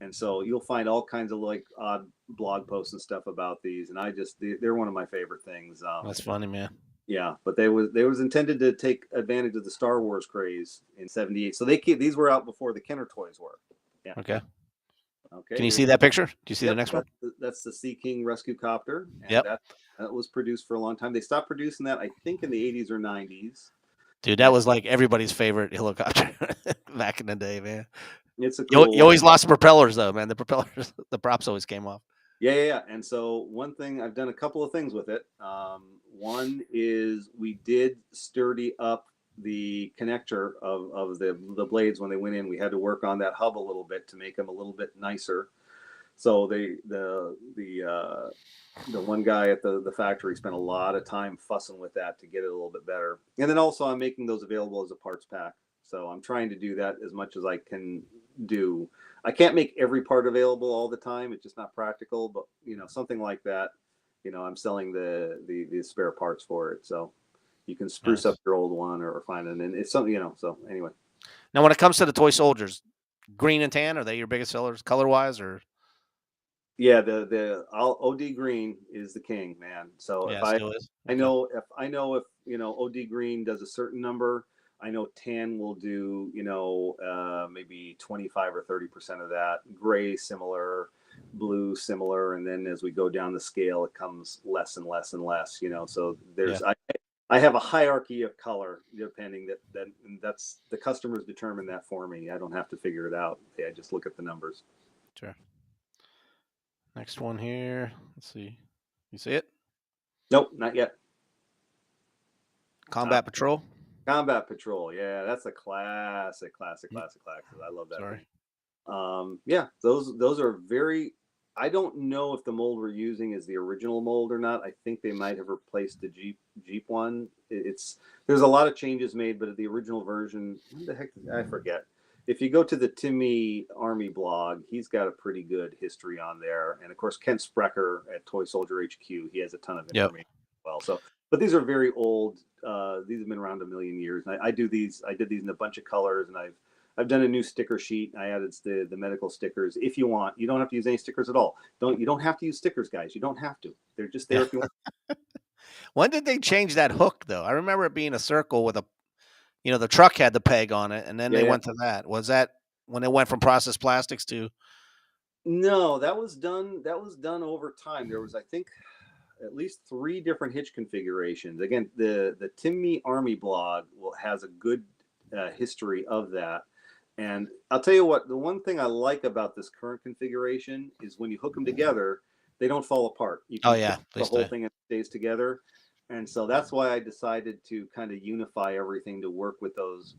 and so you'll find all kinds of like odd blog posts and stuff about these, and they're one of my favorite things. That's funny, man. Yeah, but they was intended to take advantage of the Star Wars craze in '78. So these were out before the Kenner toys were. Yeah. Okay. Okay. Can you see that picture? Do you see the next one? That's the Sea King Rescue Copter. And Yep. that was produced for a long time. They stopped producing that, I think, in the '80s or '90s. Dude, that was like everybody's favorite helicopter back in the day, man. It's a cool. You always lost the propellers, though, man. The propellers, the props always came off. Yeah. And so one thing, I've done a couple of things with it. One is we did sturdy up the connector of the blades when they went in. We had to work on that hub a little bit to make them a little bit nicer. So the one guy at the factory spent a lot of time fussing with that to get it a little bit better. And then also I'm making those available as a parts pack. So I'm trying to do that as much as I can do. I can't make every part available all the time. It's just not practical, but something like that, I'm selling the spare parts for it. So you can spruce up your old one or find it. And it's something, so anyway. Now, when it comes to the toy soldiers, green and tan, are they your biggest sellers color wise, or? Yeah, the OD green is the king, man. So Yeah, I know if OD green does a certain number, I know tan will do, maybe 25 or 30% of that. Gray similar, blue similar, and then as we go down the scale, it comes less and less and less. So there's I have a hierarchy of color, depending that's the customers determine that for me. I don't have to figure it out. I just look at the numbers. Sure. Next one here. Let's see. You see it? Nope, not yet. Combat Patrol. Combat Patrol. Yeah, that's a classic. I love that. Sorry. Yeah, those are very. I don't know if the mold we're using is the original mold or not. I think they might have replaced the Jeep one. There's a lot of changes made, but the original version, what the heck? I forget. If you go to the Timmy Army blog, he's got a pretty good history on there. And of course, Kent Sprecher at Toy Soldier HQ, he has a ton of information as well. So, but these are very old. These have been around a million years. And I did these in a bunch of colors, and I've done a new sticker sheet. I added the medical stickers. If you want, you don't have to use any stickers at all. You don't have to use stickers, guys. You don't have to. They're just there if you want. When did they change that hook, though? I remember it being a circle with the truck had the peg on it, and then they went to that. Was that when it went from processed plastics to? No, that was done over time. There was, I think, at least 3 different hitch configurations. Again, the Timmy Army blog has a good history of that. And I'll tell you what, the one thing I like about this current configuration is when you hook them together, they don't fall apart. You Oh can yeah, put they the whole stay. thing and it stays together. And so that's why I decided to kind of unify everything to work with those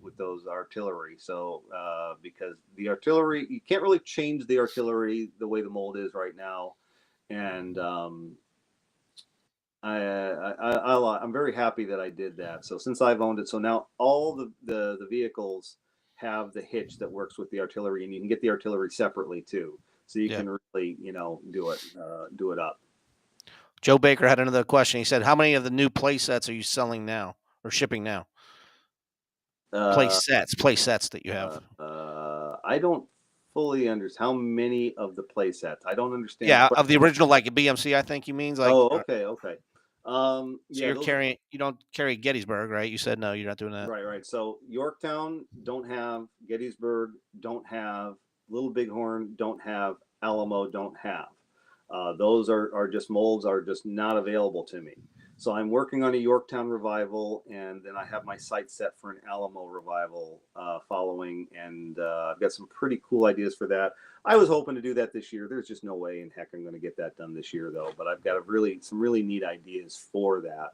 artillery. So because the artillery, you can't really change the artillery the way the mold is right now. And I'm very happy that I did that. So since I've owned it, so now all the vehicles have the hitch that works with the artillery, and you can get the artillery separately too. So you Yeah. can really, do it up. Joe Baker had another question. He said, "How many of the new play sets are you selling now or shipping now? Uh, Play sets that you have." I don't fully understand how many of the play sets. I don't understand the Yeah, question. of the original, like a BMC, I think you means like. Oh, okay, okay. So Yeah, you're those are carrying. You don't carry Gettysburg, right? You said no. You're not doing that. right, right. So Yorktown don't have, Gettysburg don't have, Little Bighorn don't have, Alamo don't have. Those are just molds are just not available to me. So I'm working on a Yorktown revival, and then I have my sight set for an Alamo revival following, and I've got some pretty cool ideas for that. I was hoping to do that this year. There's just no way in heck I'm going to get that done this year, though. But I've got some really neat ideas for that,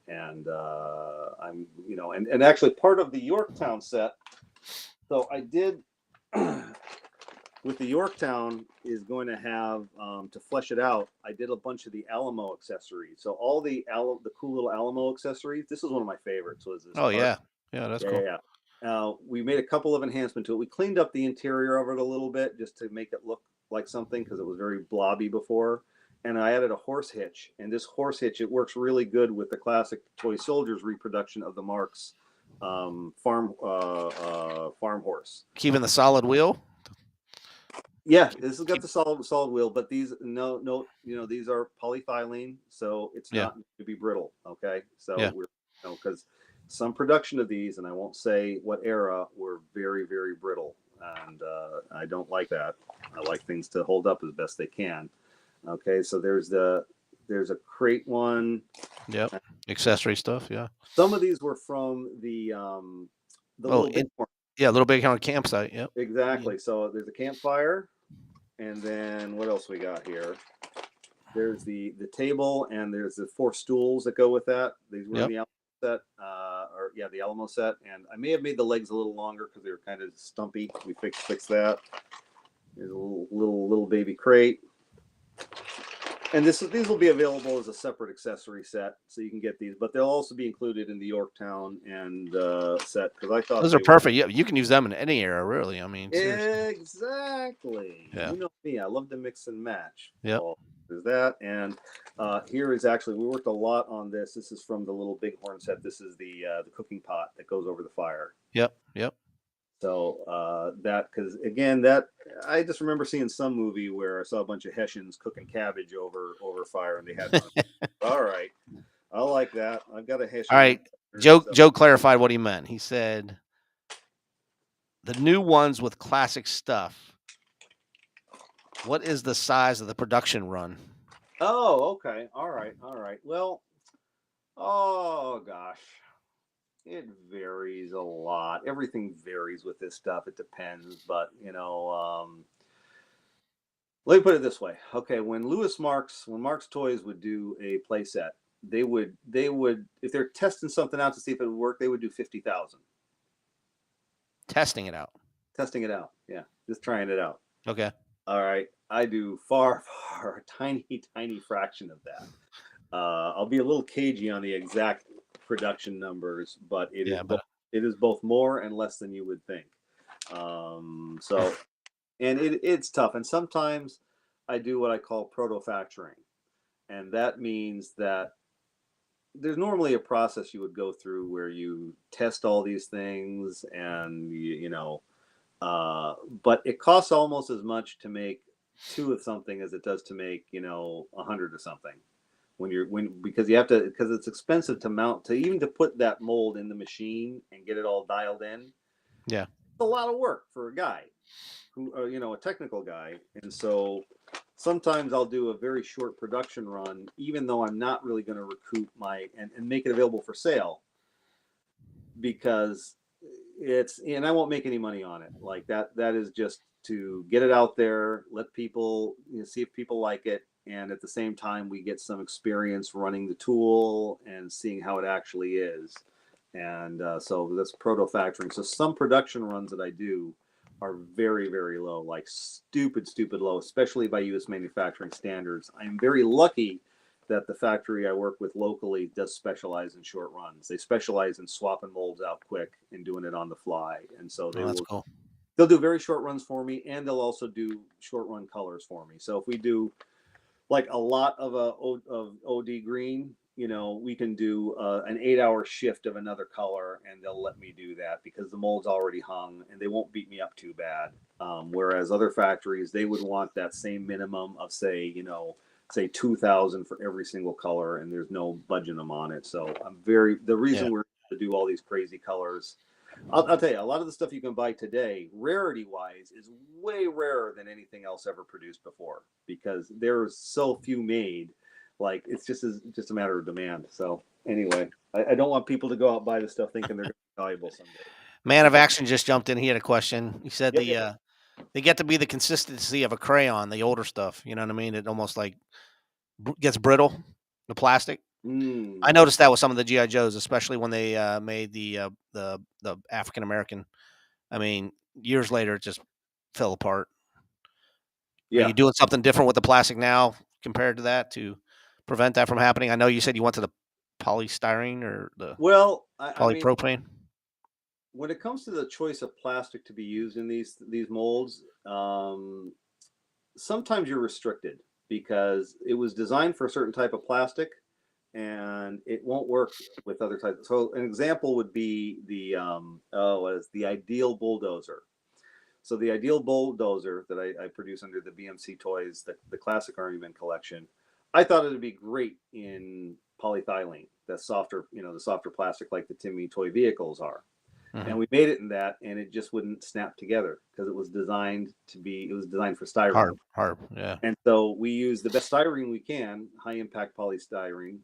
and I'm and actually part of the Yorktown set. So I did with the Yorktown is going to have to flesh it out. I did a bunch of the Alamo accessories. So all the cool little Alamo accessories. This is one of my favorites. Was this Oh part? yeah, yeah, that's Yeah, cool. yeah, yeah. We made a couple of enhancements to it. We cleaned up the interior of it a little bit just to make it look like something because it was very blobby before. And I added a horse hitch. And this horse hitch, it works really good with the classic Toy Soldiers reproduction of the Marks farm horse. Keeping the solid wheel. Yeah, this has got Keep. the solid wheel, but these no, these are polyethylene, so it's Yeah, not going to be brittle. Okay, so yeah. we're because some production of these, and I won't say what era, were very very brittle, and I don't like that. I like things to hold up as best they can. Okay, so there's a crate one. Yep. Accessory stuff. Yeah. Some of these were from the Oh, little big one. yeah, Little Big Horn campsite. Yep. Yeah. Exactly. So there's a campfire. And then what else we got here? There's the table, and there's the 4 stools that go with that. These were in Yep. the Alamo set, the Alamo set. And I may have made the legs a little longer because they were kind of stumpy. We fixed that. There's a little baby crate. And these will be available as a separate accessory set, so you can get these. But they'll also be included in the Yorktown and set because I thought Those they are were perfect. Yeah, you can use them in any era, really. I mean, seriously. exactly. Yeah. You know me, I love to mix and match. Yep. Well, there's that, and here is actually we worked a lot on this. This is from the Little Bighorn set. This is the cooking pot that goes over the fire. Yep. Yep. So that because again that I just remember seeing some movie where I saw a bunch of Hessians cooking cabbage over fire, and they had one. All right, I like that. I've got a Hessian. All right. Joe clarified what he meant. He said the new ones with classic stuff. What is the size of the production run? Oh, okay. All right. Well, oh gosh. It varies a lot. Everything varies with this stuff. It depends, but let me put it this way. Okay, when Marks Toys would do a play set, they would if they're testing something out to see if it would work, they would do 50,000. Testing it out. Testing it out. Yeah, just trying it out. Okay. All right, I do far a tiny fraction of that. I'll be a little cagey on the exact production numbers, but it is both more and less than you would think. So, and it's tough. And sometimes I do what I call proto-factoring, and that means that there's normally a process you would go through where you test all these things, and but it costs almost as much to make 2 of something as it does to make 100 of something. Because you have to, because it's expensive to mount, to put that mold in the machine and get it all dialed in. Yeah, it's a lot of work for a guy who a technical guy. And so sometimes I'll do a very short production run, even though I'm not really going to recoup and make it available for sale, because and I won't make any money on it. Like that is just to get it out there, let people, see if people like it, and at the same time we get some experience running the tool and seeing how it actually is. And so that's proto factoring. So some production runs that I do are very, very low, like stupid low, especially by U.S. manufacturing standards. I'm very lucky that the factory I work with locally does specialize in short runs. They specialize in swapping molds out quick and doing it on the fly. And so Oh, that's cool. they'll do very short runs for me, and they'll also do short run colors for me. So if we do like a lot of OD green, we can do an 8-hour shift of another color, and they'll let me do that because the mold's already hung and they won't beat me up too bad. Whereas other factories, they would want that same minimum of say 2,000 for every single color, and there's no budging them on it. So the reason we're to do all these crazy colors. I'll tell you, a lot of the stuff you can buy today, rarity wise, is way rarer than anything else ever produced before because there's so few made. Like it's just a matter of demand. So anyway, I don't want people to go out and buy the stuff thinking they're going to be valuable someday. Man of Action just jumped in. He had a question. He said Yep. they get to be the consistency of a crayon, the older stuff. You know what I mean? It almost like gets brittle, the plastic. I noticed that with some of the GI Joes, especially when they made the African American. I mean, years later, it just fell apart. Are Yeah. you doing something different with the plastic now compared to that to prevent that from happening? I know you said you went to the polystyrene or the Well, I mean, polypropylene. when it comes to the choice of plastic to be used in these molds, sometimes you're restricted because it was designed for a certain type of plastic and it won't work with other types. So an example would be the Ideal Bulldozer. So the Ideal Bulldozer that I produce under the BMC Toys, the Classic Army Men collection, I thought it would be great in polyethylene, the softer plastic like the Timmy toy vehicles are. Mm-hmm. And we made it in that, and it just wouldn't snap together because it was designed for styrene. Hard, yeah. And so we use the best styrene we can, high impact polystyrene.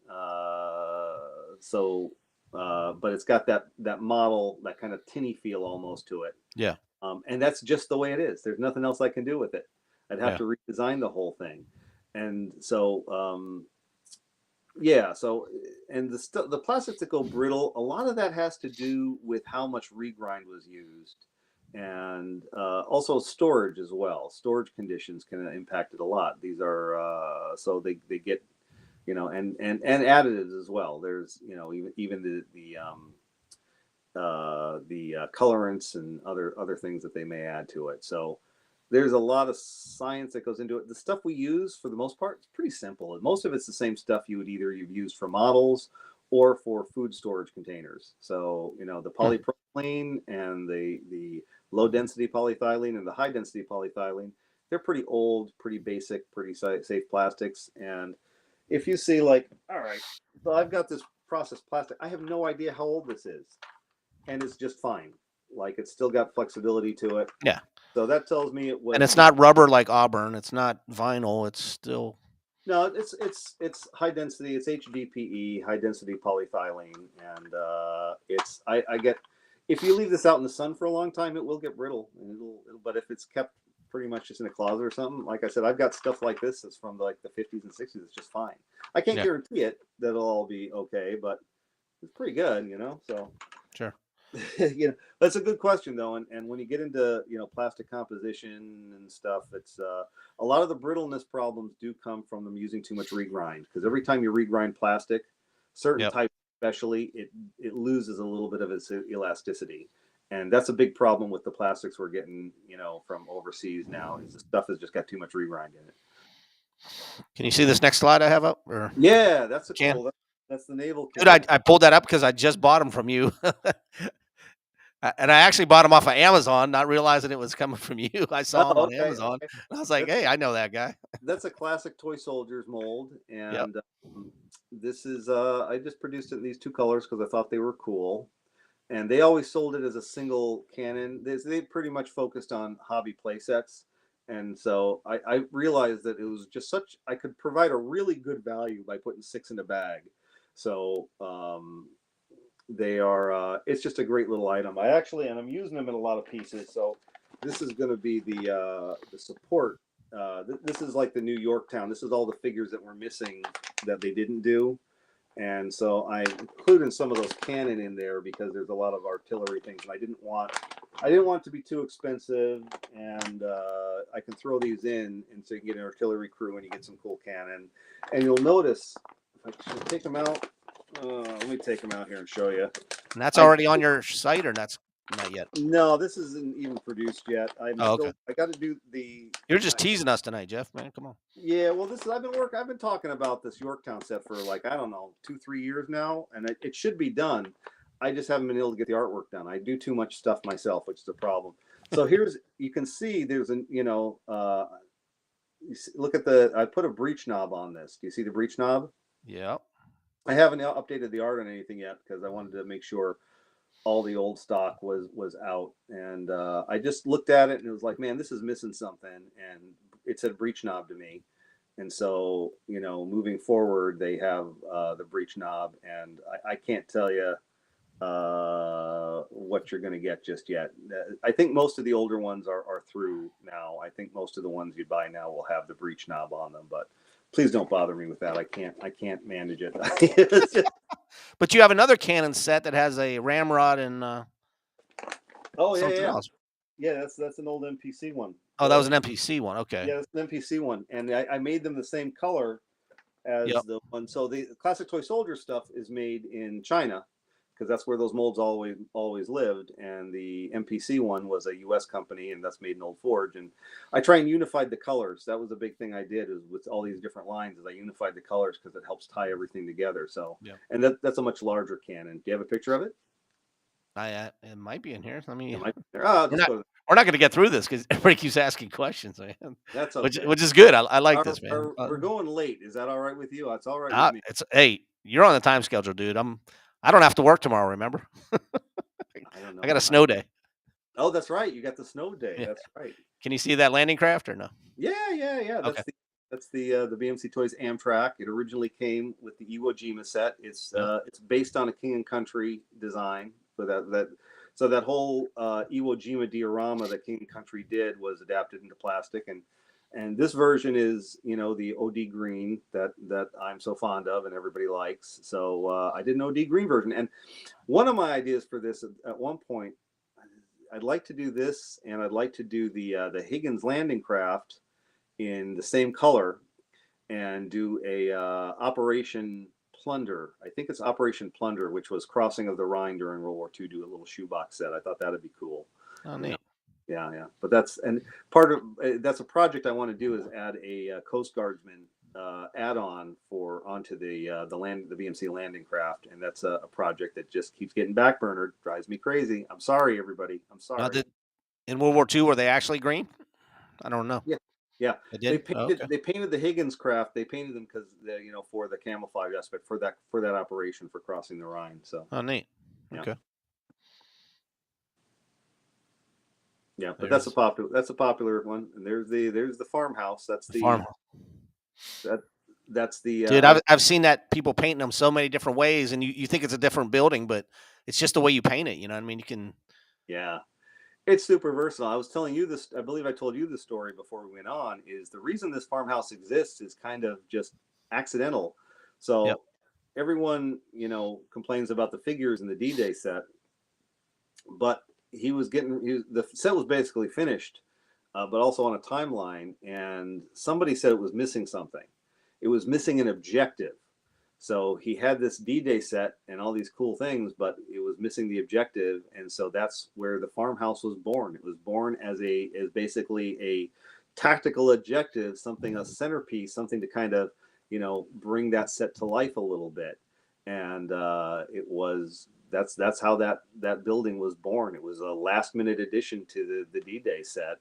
But it's got that model, that kind of tinny feel almost to it. Yeah. And that's just the way it is. There's nothing else I can do with it. I'd have to redesign the whole thing. And so, and the plastics that go brittle, a lot of that has to do with how much regrind was used, and also storage as well. Storage conditions can impact it a lot. These are so they get, and additives as well. There's even the colorants and other things that they may add to it. So there's a lot of science that goes into it. The stuff we use, for the most part, is pretty simple. Most of it's the same stuff you've used for models or for food storage containers. So, the polypropylene and the low density polyethylene and the high density polyethylene, they're pretty old, pretty basic, pretty safe plastics. And if you see all right, so I've got this processed plastic. I have no idea how old this is. And it's just fine. Like it's still got flexibility to it. Yeah. So that tells me it was. And it's not rubber like Auburn. It's not vinyl. It's still. No, it's high density. It's HDPE, high density polyethylene, and I get, if you leave this out in the sun for a long time, it will get brittle, and but if it's kept pretty much just in a closet or something, like I said, I've got stuff like this that's from like the 50s and 60s. It's just fine. I can't guarantee it that it'll all be okay, but it's pretty good, So Sure. That's a good question though, and when you get into plastic composition and stuff, it's a lot of the brittleness problems do come from them using too much regrind, because every time you regrind plastic, certain types especially, it loses a little bit of its elasticity, and that's a big problem with the plastics we're getting from overseas now. Is the stuff has just got too much regrind in it. Can you see this next slide I have up? Or yeah, that's a cool. That's the naval kit. Dude, I pulled that up because I just bought them from you. And I actually bought them off of Amazon, not realizing it was coming from you. I saw them on Amazon. Okay. I was like, hey, I know that guy. That's a classic Toy Soldiers mold. And this is, I just produced it in these two colors because I thought they were cool. And they always sold it as a single cannon. They pretty much focused on hobby play sets. And so I realized that it was just I could provide a really good value by putting 6 in a bag. So They are. It's just a great little item. I'm using them in a lot of pieces. So this is going to be the support. This is like the New Yorktown. This is all the figures that were missing that they didn't do. And so I included some of those cannon in there because there's a lot of artillery things, and I didn't want it to be too expensive. And I can throw these in, and so you can get an artillery crew, and you get some cool cannon. And you'll notice if I should take them out. Let me take them out here and show you. And that's already on your site, or that's not yet? No, this isn't even produced yet. Okay. I got to do the. You're just teasing us tonight, Jeff. Man, come on. Yeah, well, I've been talking about this Yorktown set for like, I don't know, 2-3 years now, and it should be done. I just haven't been able to get the artwork done. I do too much stuff myself, which is a problem. So you can see there's look at I put a breech knob on this. Do you see the breech knob? Yeah. I haven't updated the art on anything yet because I wanted to make sure all the old stock was out, and I just looked at it and it was like, man, this is missing something, and it said breech knob to me. And so, moving forward, they have the breech knob, and I can't tell you what you're going to get just yet. I think most of the older ones are through now. I think most of the ones you buy now will have the breech knob on them, but please don't bother me with that. I can't manage it. It's just, But you have another cannon set that has a ramrod and oh something yeah. else. Yeah, that's an old MPC one. Oh, that was an MPC one. Okay. Yeah, that's an MPC one, and I made them the same color as the one. So the Classic Toy Soldier stuff is made in China because that's where those molds always lived, and the MPC one was a U.S. company, and that's made in Old Forge. And I try and unified the colors. That was a big thing I did is with all these different lines. Is I unified the colors because it helps tie everything together. So and that's a much larger cannon. Do you have a picture of it? It might be in here. Let me. We're not going to get through this because everybody keeps asking questions, man. That's okay. Which is good. I like this, man. We're going late. Is that all right with you? It's all right with me. Hey, you're on the time schedule, dude. I don't have to work tomorrow. Remember? I got a snow day. Oh, that's right. You got the snow day. Yeah. That's right. Can you see that landing craft or no? Yeah. Okay. That's the BMC Toys Amtrak. It originally came with the Iwo Jima set. It's based on a King and Country design for that. So that whole Iwo Jima diorama that King and Country did was adapted into plastic, and this version is the OD green that I'm so fond of and everybody likes. So I did an OD green version, and one of my ideas for this at one point, I'd like to do this, and I'd like to do the Higgins landing craft in the same color, and do a Operation Plunder. I think it's Operation Plunder, which was crossing of the Rhine during World War II. Do a little shoebox set. I thought that'd be cool. Oh, neat. Yeah. But that's a project I want to do is add a Coast Guardsman add-on onto the BMC landing craft, and that's a project that just keeps getting backburnered. Drives me crazy. I'm sorry, everybody. I'm sorry. In World War II, were they actually green? I don't know. Yeah. They painted the Higgins craft. They painted them because for the camouflage aspect for that operation for crossing the Rhine. So. Oh, neat. Yeah. Okay. Yeah, but that's a popular one. And there's the farmhouse. That's the farmhouse. That's the dude. I've seen that people painting them so many different ways, and you think it's a different building, but it's just the way you paint it. You know what I mean? You can. Yeah. It's super versatile. I was telling you this, I believe I told you the story before we went on, is the reason this farmhouse exists is kind of just accidental. So everyone, complains about the figures in the D-Day set, but the set was basically finished, but also on a timeline, and somebody said it was missing something. It was missing an objective. So he had this D-Day set and all these cool things, but it was missing the objective, and so that's where the farmhouse was born. It was born as basically a tactical objective, a centerpiece, something to kind of bring that set to life a little bit. And that's how that building was born. It was a last minute addition to the D-Day set.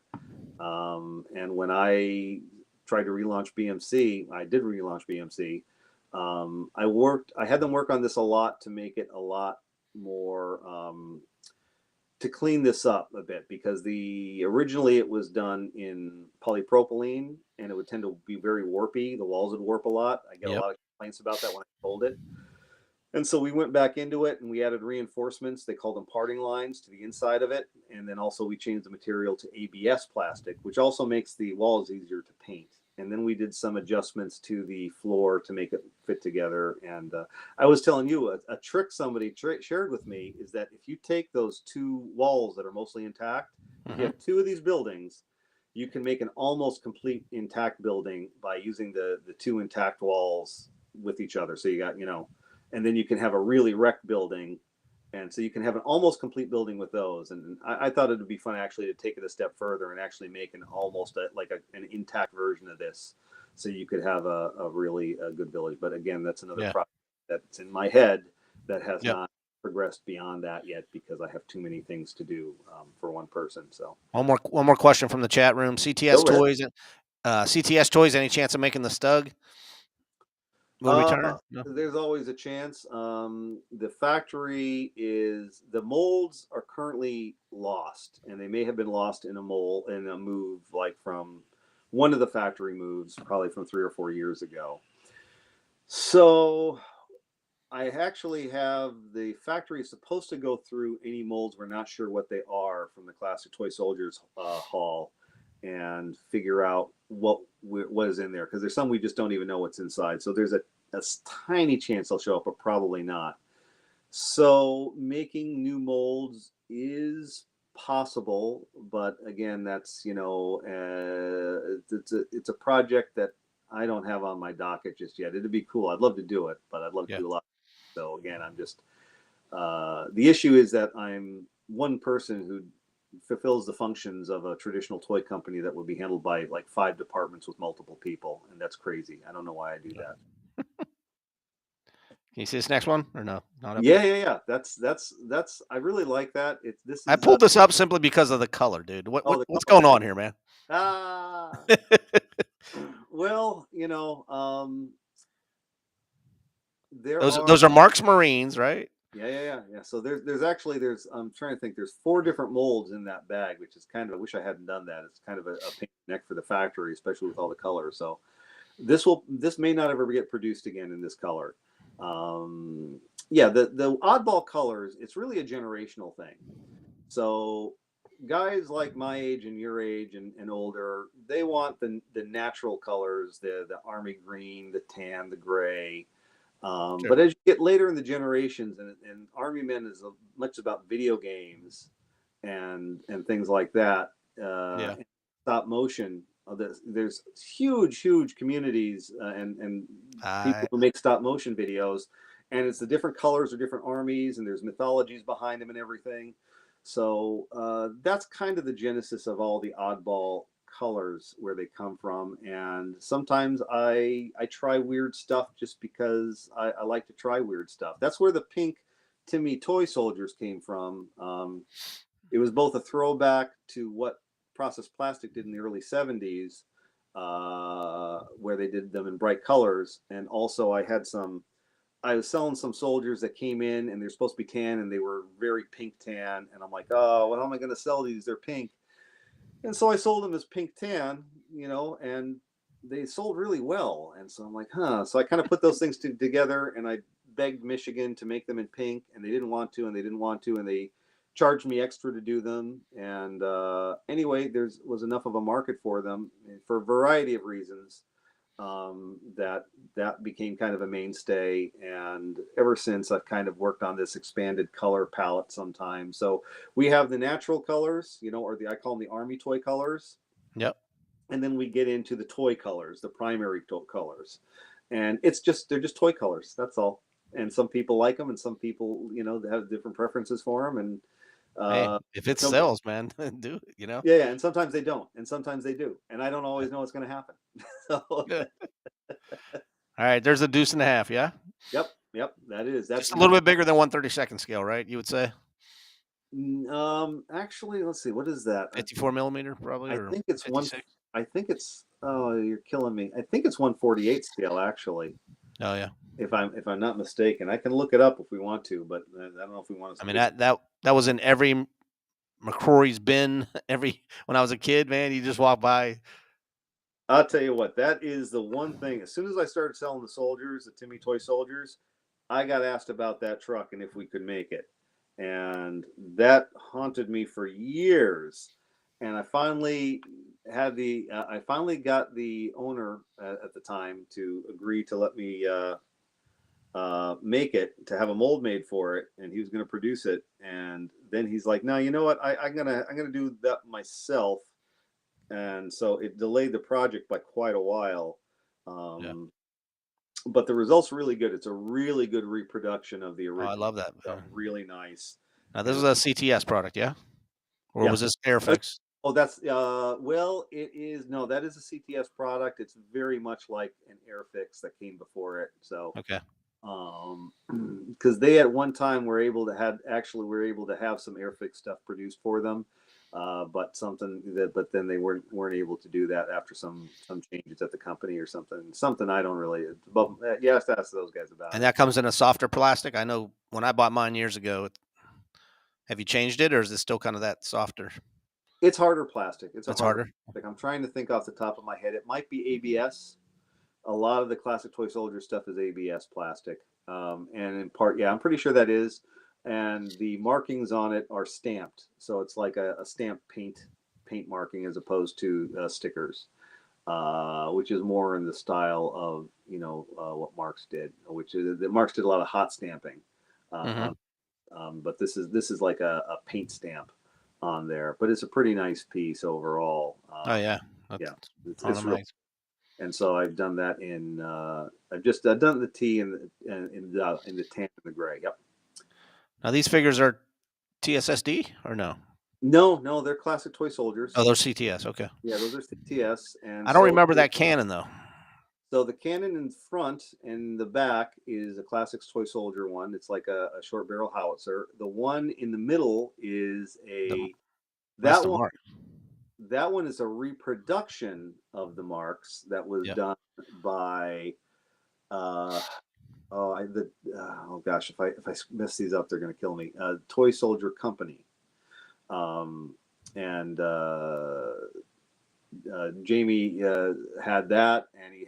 And when I tried to relaunch BMC, I did relaunch BMC. I had them work on this a lot to make it a lot more, to clean this up a bit, because originally it was done in polypropylene and it would tend to be very warpy. The walls would warp a lot. I get a lot of complaints about that when I fold it. And so we went back into it and we added reinforcements. They called them parting lines to the inside of it. And then also we changed the material to ABS plastic, which also makes the walls easier to paint. And then we did some adjustments to the floor to make it fit together. And I was telling you a trick somebody shared with me is that if you take those two walls that are mostly intact, if you have two of these buildings, you can make an almost complete intact building by using the two intact walls with each other. So you got, and then you can have a really wrecked building. And so you can have an almost complete building with those. And I thought it would be fun actually to take it a step further and actually make an almost an intact version of this. So you could have a really good building. But again, that's another project that's in my head that has not progressed beyond that yet because I have too many things to do for one person. So one more question from the chat room. CTS Toys, CTS Toys. Any chance of making the Stug? Will return? No. There's always a chance. The factory the molds are currently lost, and they may have been lost in a move like from one of the factory moves, probably from 3 or 4 years ago. So I actually have the factory is supposed to go through any molds. We're not sure what they are from the Classic Toy Soldiers haul and figure out what is in there, because there's some we just don't even know what's inside. So there's a tiny chance they'll show up, but probably not. So making new molds is possible, but again, that's it's a project that I don't have on my docket just yet. It'd be cool. I'd love to do it, but I'd love to do a lot. So again, I'm just the issue is that I'm one person who fulfills the functions of a traditional toy company that would be handled by like 5 departments with multiple people, and that's crazy. I don't know why I do that. Can you see this next one or no? Yeah. That's I really like that. I pulled this up simply because of the color, dude. What's going on here, man? Well, those are Mark's Marines, right? Yeah. So there's I'm trying to think. There's 4 different molds in that bag, which is kind of, I wish I hadn't done that. It's kind of a pain in the neck for the factory, especially with all the colors. So this may not ever get produced again in this color. The oddball colors, it's really a generational thing. So guys like my age and your age and older, they want the natural colors, the army green, the tan, the gray. Sure. But as you get later in the generations, and Army Men is much about video games and things like that, stop motion. There's huge communities and people who make stop motion videos, and it's the different colors of different armies, and there's mythologies behind them and everything. So that's kind of the genesis of all the oddball colors, where they come from. And sometimes I try weird stuff just because I like to try weird stuff. That's where the pink Timmy Toy Soldiers came from. It was both a throwback to what Processed Plastic did in the early 70s, where they did them in bright colors. And also I was selling some soldiers that came in and they're supposed to be tan, and they were very pink tan. And I'm like, oh, well, how am I going to sell these? They're pink. And so I sold them as pink tan, and they sold really well. And so I'm like, So I kind of put those things together, and I begged Michigan to make them in pink, and they didn't want to, and they charged me extra to do them. And anyway, there was enough of a market for them for a variety of reasons. That became kind of a mainstay, and ever since I've kind of worked on this expanded color palette sometimes. So we have the natural colors, or I call them the Army toy colors. Yep. And then we get into the toy colors, the primary colors, and they're just toy colors. That's all. And some people like them, and some people, have different preferences for them. And hey, if it sells, man, do it, Yeah, and sometimes they don't, and sometimes they do, and I don't always know what's going to happen. All right, there's a deuce and a half, yeah? Yep, that's just a little bit bigger than 1/32 scale, right? You would say? Actually, let's see, what is that? 54 millimeter, probably. I think it's 56? I think it's. Oh, you're killing me. I think it's 1/48 scale, actually. Oh yeah. If I'm not mistaken, I can look it up if we want to, but I don't know if we want to. I mean, that was in every McCrory's bin. When I was a kid, man, you just walk by. I'll tell you what, that is the one thing. As soon as I started selling the soldiers, the Timmy Toy Soldiers, I got asked about that truck and if we could make it, and that haunted me for years. And I finally I finally got the owner at the time to agree to let me make it, to have a mold made for it, and he was going to produce it. And then he's like, "No, you know what? I'm gonna do that myself." And so it delayed the project by quite a while. Yeah. Um, but the result's really good. It's a really good reproduction of the Oh, I original love that. stuff. Really nice. Now this And is a CTS product, yeah? Or yeah. was this Airfix? Oh, that's well, it is, no, that is a CTS product. It's very much like an Airfix that came before it. So Okay. because they at one time were able to have some Airfix stuff produced for them, but then they weren't able to do that after some changes at the company or something I don't really, but you have to ask those guys about And it. that comes in a softer plastic. I know when I bought mine years ago. Have you changed it, or is it still kind of that softer? It's harder plastic. It's a It's harder harder. plastic. I'm trying to think off the top of my head. It might be ABS. A lot of the classic toy soldier stuff is ABS plastic, and in part, yeah, I'm pretty sure that is. And the markings on it are stamped, so it's like a stamped paint marking as opposed to stickers, which is more in the style of what Marks did, which is that Marks did a lot of hot stamping, Mm-hmm. but this is like a paint stamp on there. But it's a pretty nice piece overall. Oh yeah. That's Yeah, it's real. automatic. And so I've done that in I've done the T in the tan and the gray. Yep. Now these figures are TSSD or no? No, they're classic toy Oh, soldiers. they're CTS. Okay. Yeah, those are CTS, and I don't remember that cannon though. so the cannon in front and the back is a classic toy soldier one. It's like a short barrel howitzer. The one in the middle is That's that the one. mark. That one is a reproduction of the Marks that was Yeah. done by oh gosh, if I mess these up, they're going to kill me. Toy Soldier Company, and Jamie had that, and he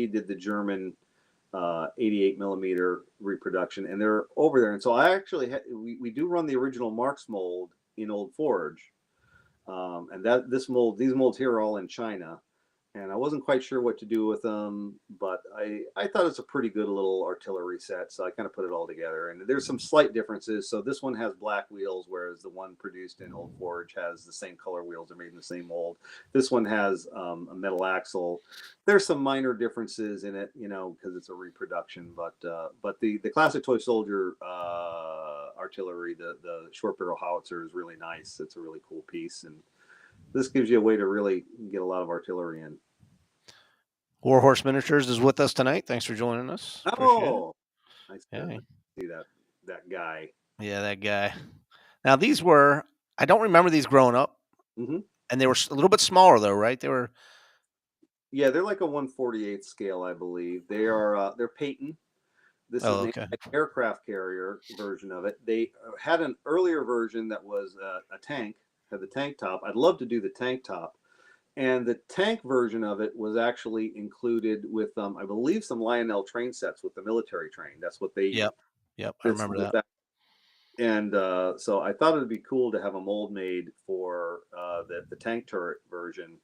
did the German 88 millimeter reproduction, and they're over there. And so I actually we do run the original Marks mold in Old Forge, and these molds here are all in China. And I wasn't quite sure what to do with them, but I thought it's a pretty good little artillery set, so I kind of put it all together. And there's some slight differences. So this one has black wheels, whereas the one produced in Old Forge has the same color wheels. They're made in the same mold. This one has a metal axle. There's some minor differences in it, because it's a reproduction. But the classic toy soldier artillery, the short barrel howitzer, is really nice. It's a really cool piece, and this gives you a way to really get a lot of artillery in. Warhorse Miniatures is with us tonight. Thanks for joining us. Appreciate it. Oh, nice to see that guy. Yeah, that guy. Now these were, I don't remember these growing up, Mm-hmm. and they were a little bit smaller though, right? They were. Yeah, they're like a 1/48 scale, I believe. They're Peyton. This is the Okay. aircraft carrier version of it. They had an earlier version that was a tank, had the tank top. I'd love to do the tank top. And the tank version of it was actually included with, I believe, some Lionel train sets with the military train. That's what they. Yep. I remember that. And so I thought it'd be cool to have a mold made for the tank turret version.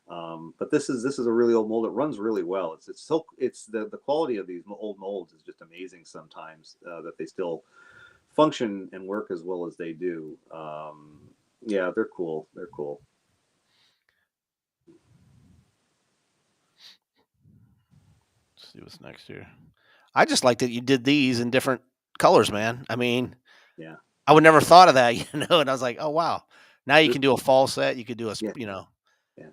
But this is a really old mold. It runs really well. It's the quality of these old molds is just amazing sometimes, that they still function and work as well as they do. Yeah, they're cool. They're cool. Let's see what's next here. I just like that you did these in different colors, man. I mean, Yeah, I would never thought of that, And I was like, oh wow, now you can do a fall set. You could do yeah.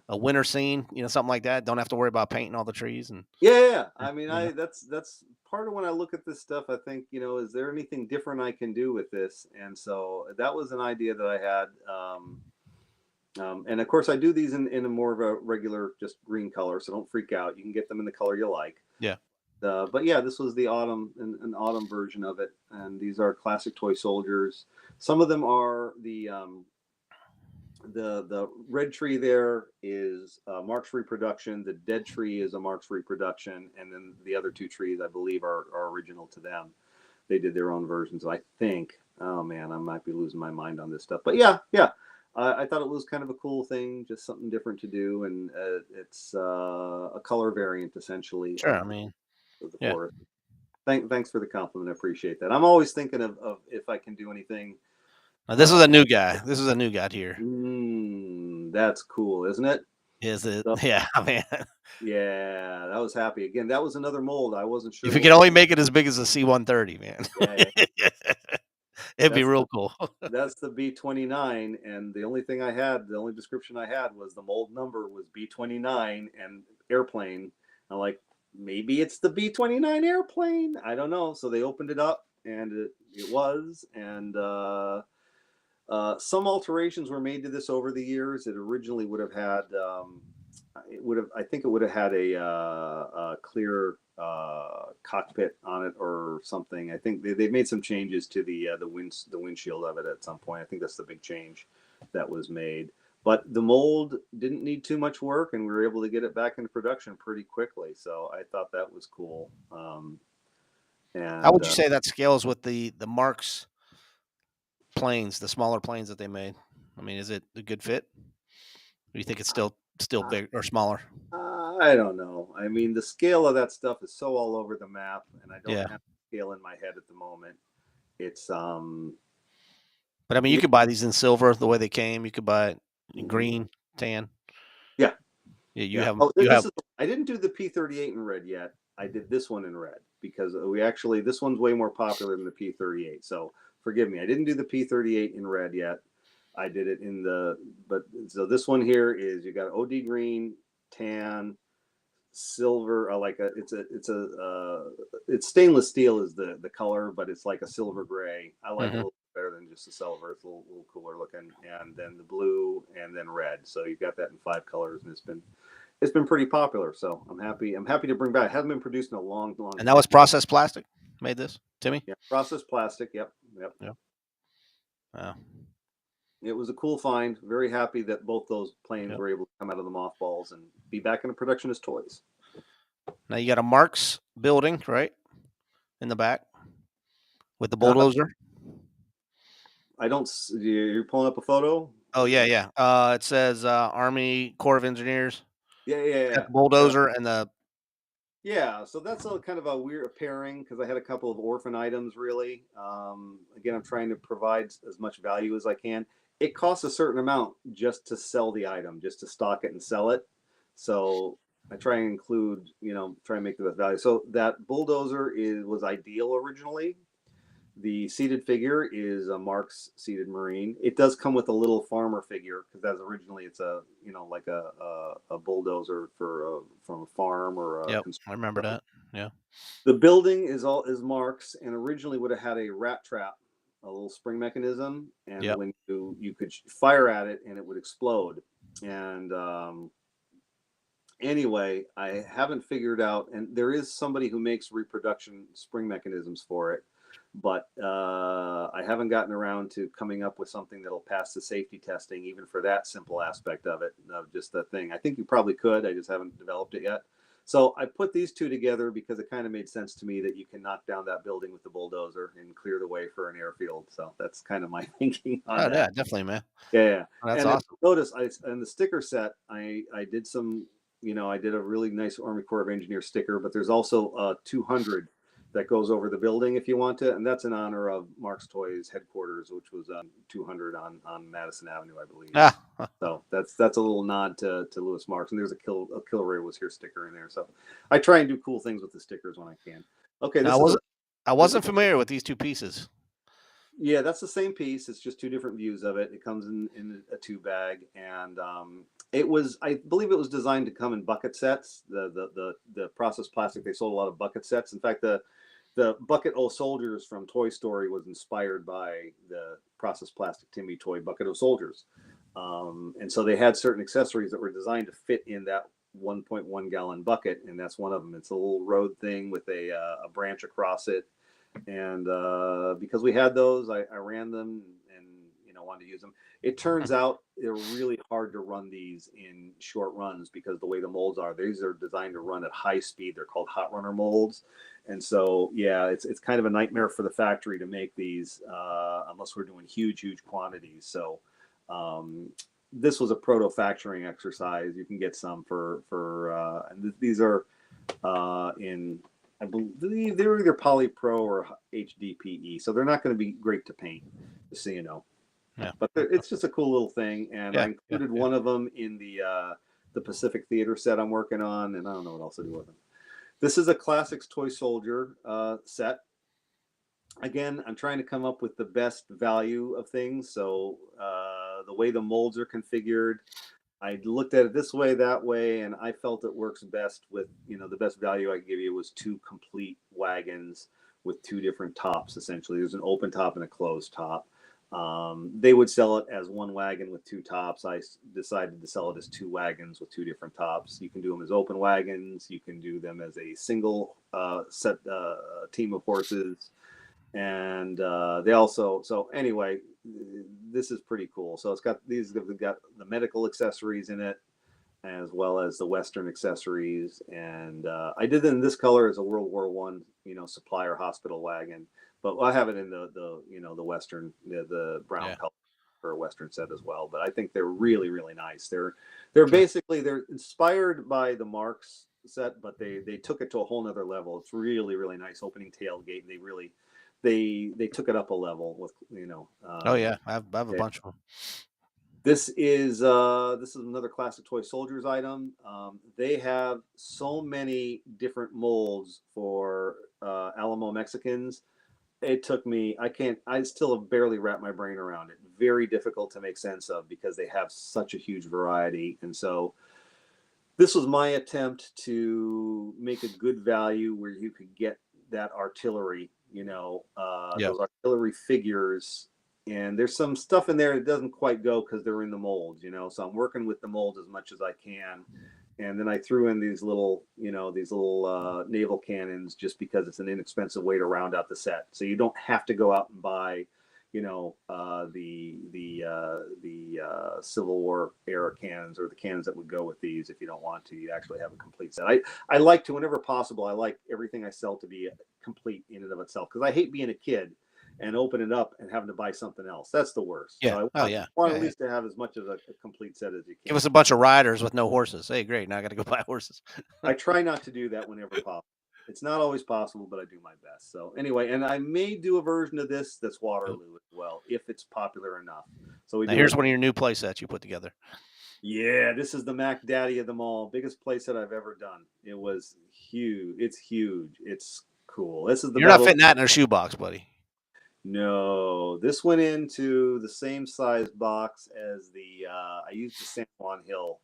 a winter scene, something like that. Don't have to worry about painting all the trees and. Yeah. I mean, that's part of when I look at this stuff. I think, is there anything different I can do with this? And so that was an idea that I had. And of course, I do these in a more of a regular, just green color. So don't freak out. You can get them in the color you like. Yeah. But yeah, this was the an autumn version of it, and these are classic toy soldiers. Some of them are The red tree there is Mark's reproduction. The dead tree is a Mark's reproduction, and then the other two trees, I believe, are original to them. They did their own versions, I think. Oh man, I might be losing my mind on this stuff, but yeah, yeah. I thought it was kind of a cool thing, just something different to do, and it's a color variant essentially Sure. I mean, of the yeah. forest. Thanks for the compliment. I appreciate that. I'm always thinking of if I can do anything. Now, this is a new guy. This is a new guy here. That's cool, isn't it? Is it? So, Yeah, man. yeah, that was happy. Again, that was another mold. I wasn't sure If you what. could only make it as big as a C-130, man, Yeah, it'd be that's real cool. that's the B29, and the only thing I had, the only description I had was the mold number was B29 and airplane. I'm like, maybe it's the B29 airplane. I don't know. So they opened it up, and it was, and some alterations were made to this over the years. It originally would have had, I think it would have had a clear cockpit on it or something. I think they made some changes to the windshield of it at some point. I think that's the big change that was made. But the mold didn't need too much work, and we were able to get it back into production pretty quickly. So I thought that was cool. And How would you say that scales with the Marks planes, the smaller planes that they made? I mean, is it a good fit? Or do you think it's still big or smaller? I don't know. I mean, the scale of that stuff is so all over the map, and I don't Yeah. have the scale in my head at the moment. It's But I mean, you could buy these in silver the way they came. You could buy it in green, tan. yeah, Yeah, yeah. you This have. is. I didn't do the P38 in red yet. I did this one in red because we actually this one's way more popular than the P38. So forgive me. I didn't do the P38 in red yet. I did it in but so this one here is you got OD green, tan, silver, it's stainless steel is the color, but it's like a silver gray. I like it a little better than just the silver. It's a little cooler looking, and then the blue, and then red. So you've got that in 5 colors, and it's been pretty popular. So I'm happy to bring back. It hasn't been produced in a long And time. that was processed plastic. Made this, Timmy. Yeah, processed plastic. Yep. Yeah. Wow. It was a cool find. Very happy that both those planes were able to come out of the mothballs and be back into production as toys. Now you got a Marks building, right, in the back with the bulldozer. I don't. You're pulling up a photo. Oh yeah, yeah. It says Army Corps of Engineers. Yeah. Got the bulldozer and the. Yeah, so that's a kind of a weird pairing because I had a couple of orphan items. Really, again, I'm trying to provide as much value as I can. It costs a certain amount just to sell the item, just to stock it and sell it. So I try and include, try and make the best value. So that bulldozer was ideal originally. The seated figure is a Mark's seated Marine. It does come with a little farmer figure because that's originally it's a like a bulldozer from a farm or a. Yep, I remember that. Yeah. The building is Mark's, and originally would have had a rat trap, a little spring mechanism, and when you could fire at it and it would explode. And anyway, I haven't figured out, and there is somebody who makes reproduction spring mechanisms for it. But I haven't gotten around to coming up with something that'll pass the safety testing, even for that simple aspect of it, of just the thing. I think you probably could. I just haven't developed it yet. So I put these two together because it kind of made sense to me that you can knock down that building with the bulldozer and clear the way for an airfield. So that's kind of my thinking on that. Yeah, definitely, man. Yeah. Oh, that's and awesome. Notice in the sticker set, I did some, I did a really nice Army Corps of Engineers sticker, but there's also a 200 that goes over the building if you want to, and that's in honor of Mark's Toys headquarters, which was on 200 on Madison Avenue, I believe. So that's a little nod to Lewis Marks, and there's a Kilroy was here sticker in there. So I try and do cool things with the stickers when I can. Okay, I wasn't familiar with these two pieces. Yeah, that's the same piece. It's just two different views of it. It comes in a 2-bag, and I believe it was designed to come in bucket sets. The processed plastic, they sold a lot of bucket sets. In fact, the Bucket O Soldiers from Toy Story was inspired by the processed plastic Timmy toy Bucket O Soldiers. And so they had certain accessories that were designed to fit in that 1.1 gallon bucket, and that's one of them. It's a little road thing with a branch across it. And because we had those, I ran them, and wanted to use them. It turns out they're really hard to run these in short runs because the way the molds are, these are designed to run at high speed. They're called hot runner molds. And so, yeah, it's kind of a nightmare for the factory to make these unless we're doing huge quantities. So this was a proto factoring exercise. You can get some and these are in, I believe they're either Polypro or HDPE, so they're not going to be great to paint, just so you know. Yeah. But it's just a cool little thing, and I included one of them in the Pacific Theater set I'm working on, and I don't know what else to do with them. This is a Classics Toy Soldier set. Again, I'm trying to come up with the best value of things, so the way the molds are configured, I looked at it this way, that way, and I felt it works best with, the best value I could give you was 2 complete wagons with 2 different tops, essentially. There's an open top and a closed top. They would sell it as 1 wagon with 2 tops. I decided to sell it as 2 wagons with 2 different tops. You can do them as open wagons. You can do them as a single set team of horses. And they also, so anyway, this is pretty cool. So it's got these, they've got the medical accessories in it, as well as the Western accessories. And I did it in this color as a World War I, supplier hospital wagon, but I have it in the Western, the brown color for a Western set as well. But I think they're really, really nice. They're basically, they're inspired by the Marks set, but they took it to a whole nother level. It's really, really nice opening tailgate. And they took it up a level with, oh yeah, I have a bunch of them. This is another Classic Toy Soldiers item. They have so many different molds for Alamo Mexicans. It took me, I still have barely wrapped my brain around it. Very difficult to make sense of because they have such a huge variety. And so this was my attempt to make a good value where you could get that artillery, those artillery figures. And there's some stuff in there that doesn't quite go because they're in the molds, so I'm working with the mold as much as I can. And then I threw in these little naval cannons just because it's an inexpensive way to round out the set. So you don't have to go out and buy, the Civil War era cannons or the cannons that would go with these if you don't want to. You actually have a complete set. I like to, whenever possible, I like everything I sell to be complete in and of itself because I hate being a kid and open it up and having to buy something else. That's the worst. Yeah. So I want at least to have as much of a complete set as you can. Give us a bunch of riders with no horses. Hey, great. Now I got to go buy horses. I try not to do that whenever possible. It's not always possible, but I do my best. So anyway, and I may do a version of this that's Waterloo as well, if it's popular enough. So here's one of your new play sets you put together. Yeah, this is the Mac Daddy of them all. Biggest play set I've ever done. It was huge. It's huge. It's cool. This is the You're not fitting that in a shoebox, buddy. No, this went into the same size box as I used the San Juan Hill.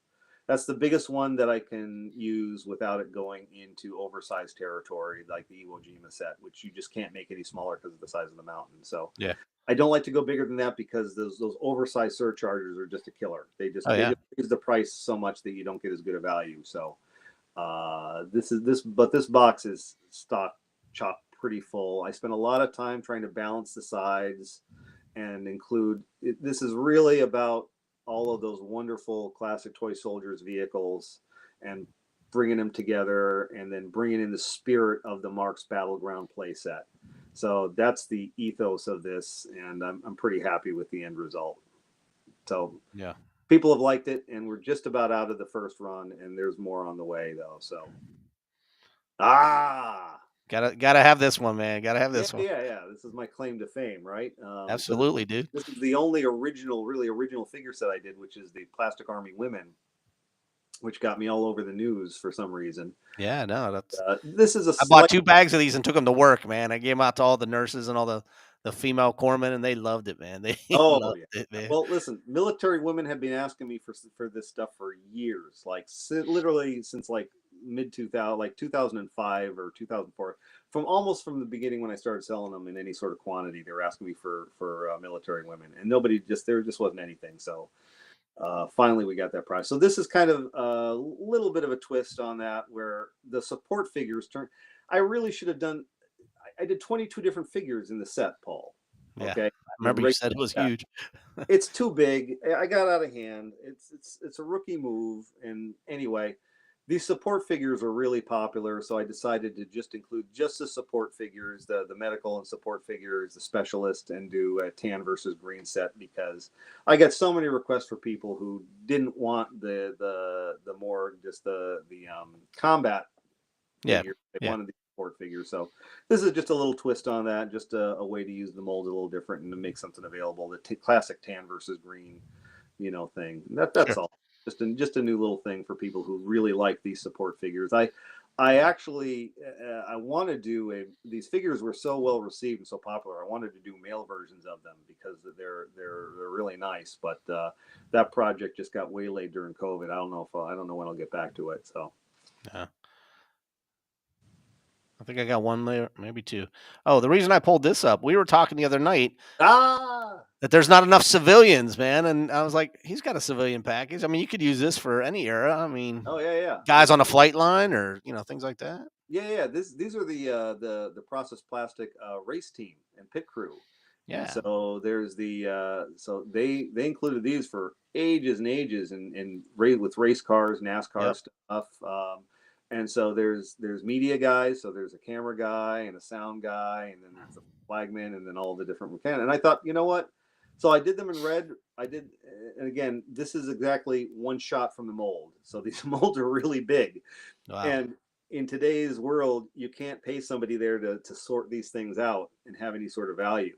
That's the biggest one that I can use without it going into oversized territory, like the Iwo Jima set, which you just can't make any smaller because of the size of the mountain. So yeah, I don't like to go bigger than that because those oversized surcharges are just a killer. They just raise the price so much that you don't get as good a value. So this box is stock chock pretty full. I spent a lot of time trying to balance the sides and include this is really about all of those wonderful Classic Toy Soldiers vehicles and bringing them together and then bringing in the spirit of the Marks Battleground playset. So that's the ethos of this, and I'm pretty happy with the end result. So yeah, people have liked it, and we're just about out of the first run, and there's more on the way though. So Gotta have this one, man. Gotta have this one. Yeah. This is my claim to fame, right? Absolutely, dude. This is the only original figure set I did, which is the Plastic Army Women, which got me all over the news for some reason. Yeah, no, that's. This is I bought 2 bags of these and took them to work, man. I gave them out to all the nurses and all the female corpsmen, and they loved it, man. They loved it, man. Well, listen, military women have been asking me for this stuff for years, like literally since like mid 2000, like 2005 or 2004, from the beginning when I started selling them in any sort of quantity. They were asking me for military women, and there just wasn't anything. So finally we got that price. So this is kind of a little bit of a twist on that, where the support figures I really should have done. I did 22 different figures in the set, Paul. Okay. remember you said it was huge. It's too big. I got out of hand. It's a rookie move. And anyway, these support figures are really popular, so I decided to just include just the support figures, the medical and support figures, the specialist, and do a tan versus green set because I get so many requests for people who didn't want the more just the combat Yeah. figure. They Yeah. wanted the support figure. So this is just a little twist on that, just a way to use the mold a little different and to make something available. The classic tan versus green, thing. That's Sure. all. Just a new little thing for people who really like these support figures. I actually I want to do these figures were so well received and so popular. I wanted to do male versions of them because they're really nice. But that project just got waylaid during COVID. I don't know when I'll get back to it. So. Yeah. I think I got one there, maybe two. Oh, the reason I pulled this up, we were talking the other night Ah, that there's not enough civilians, man. And I was like, he's got a civilian package. I mean, you could use this for any era. I mean, oh yeah. guys on a flight line or, things like that. Yeah. These are the processed plastic race team and pit crew, and Yeah. so there's so they included these for ages and ages and with race cars, NASCAR Yep. stuff, and so there's media guys, so there's a camera guy and a sound guy, and then there's a flagman, and then all the different mechanics. And I thought, you know what? So I did them in red. And again, this is exactly one shot from the mold. So these molds are really big. Wow. And in today's world, you can't pay somebody there to sort these things out and have any sort of value.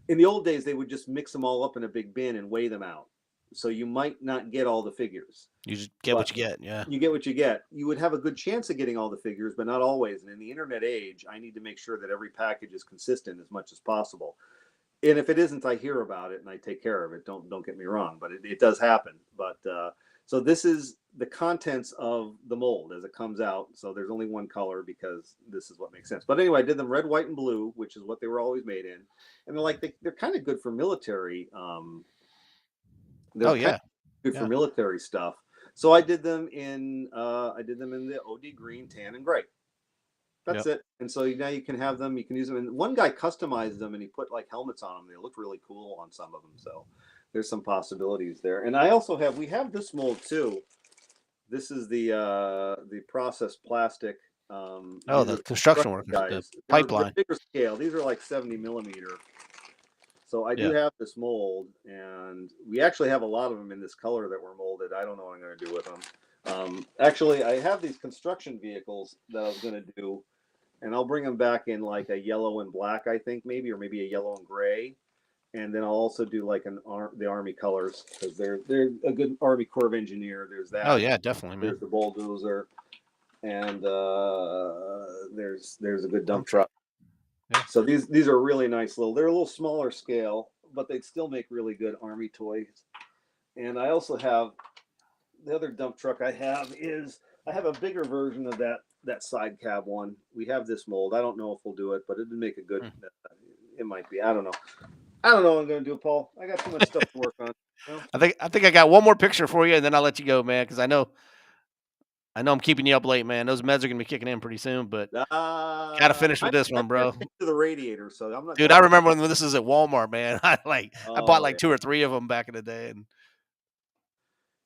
In the old days, they would just mix them all up in a big bin and weigh them out. So you might not get all the figures. You just get what you get. Yeah. You get what you get. You would have a good chance of getting all the figures, but not always. And in the internet age, I need to make sure that every package is consistent as much as possible. And if it isn't, I hear about it and I take care of it. Don't get me wrong, but it does happen. But so this is the contents of the mold as it comes out. So there's only one color because this is what makes sense. But anyway, I did them red, white, and blue, which is what they were always made in. And they're kind of good for military. They're kind of good for military stuff. So I did them in the OD green, tan, and gray. That's it. And so now you can have them, you can use them. And one guy customized them and he put like helmets on them. They look really cool on some of them. So there's some possibilities there. And I also we have this mold too. This is the processed plastic. The construction workers, guys. The pipeline. They're bigger scale. These are like 70 millimeter. So I do have this mold, and we actually have a lot of them in this color that were molded. I don't know what I'm going to do with them. Actually, I have these construction vehicles that I was going to do, and I'll bring them back in like a yellow and black, I think, maybe, or maybe a yellow and gray. And then I'll also do like the Army colors because they're a good Army Corps of Engineer. There's that. Oh yeah, definitely, man. There's the bulldozer, and there's a good dump truck. Yeah. So these are really nice they're a little smaller scale, but they'd still make really good Army toys. And I also have the other dump truck I have a bigger version of that side cab one. We have this mold. I don't know if we'll do it, but it'd make a good. It might be. I don't know. I don't know what I'm going to do, Paul. I got too much stuff to work on. You know? I think I got one more picture for you, and then I'll let you go, man, because I know I'm keeping you up late, man. Those meds are going to be kicking in pretty soon, but got to finish with this one, bro. To the radiator, so I'm not. Dude, I remember when this was at Walmart, man. I bought like 2 or 3 of them back in the day, and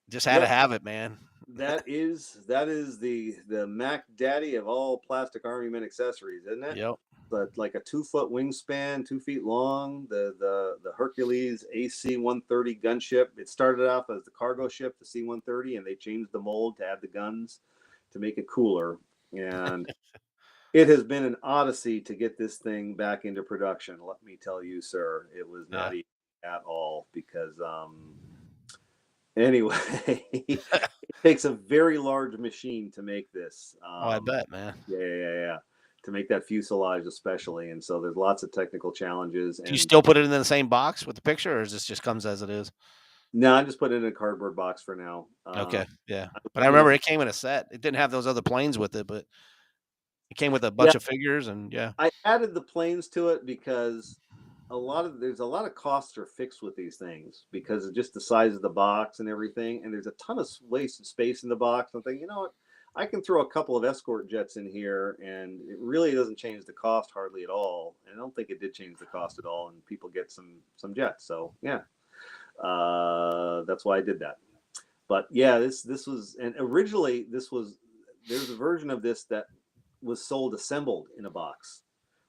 just had to have it, man. That is the Mac Daddy of all plastic Army men accessories, isn't it? Yep. But like a 2-foot wingspan, 2 feet long, the Hercules AC-130 gunship. It started off as the cargo ship, the C-130, and they changed the mold to add the guns to make it cooler. And it has been an odyssey to get this thing back into production. Let me tell you, sir, it was not easy at all because anyway, it takes a very large machine to make this. I bet, man. Yeah. To make that fuselage especially, and so there's lots of technical challenges. Do you still put it in the same box with the picture, or is this just comes as it is? No, I just put it in a cardboard box for now. Okay, yeah. But I remember it came in a set. It didn't have those other planes with it, but it came with a bunch of figures, and I added the planes to it because there's a lot of costs are fixed with these things because of just the size of the box and everything, and there's a ton of waste and space in the box. I'm thinking, you know what? I can throw a couple of escort jets in here, and it really doesn't change the cost hardly at all. And I don't think it did change the cost at all, and people get some jets. So yeah, that's why I did that. But yeah, this was, and originally there's a version of this that was sold assembled in a box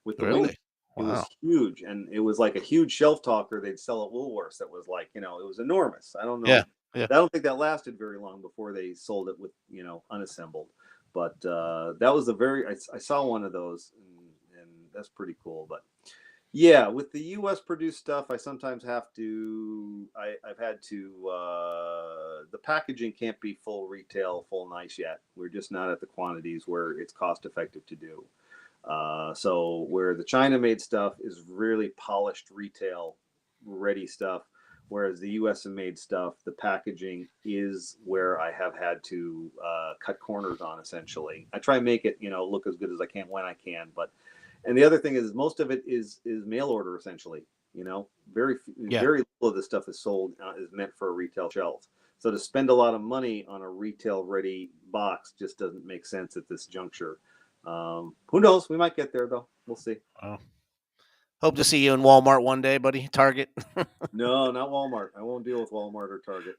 with the wing. Really? It Wow. was huge, and it was like a huge shelf talker they'd sell at Woolworths that was like, it was enormous. I don't know. Yeah. Yeah. I don't think that lasted very long before they sold it with, unassembled. But that was I saw one of those, and that's pretty cool. But yeah, with the U.S. produced stuff, I sometimes have to. I've had to. The packaging can't be full retail, full nice yet. We're just not at the quantities where it's cost effective to do. So where the China-made stuff is really polished retail ready stuff, whereas the US-made stuff, the packaging is where I have had to cut corners on. Essentially, I try and make it look as good as I can when I can, but. And the other thing is, most of it is mail order essentially. Very little of the stuff is sold is meant for a retail shelf. So to spend a lot of money on a retail ready box just doesn't make sense at this juncture. Who knows? We might get there though. We'll see. Oh. Hope to see you in Walmart one day, buddy. Target. No, not Walmart. I won't deal with Walmart or Target.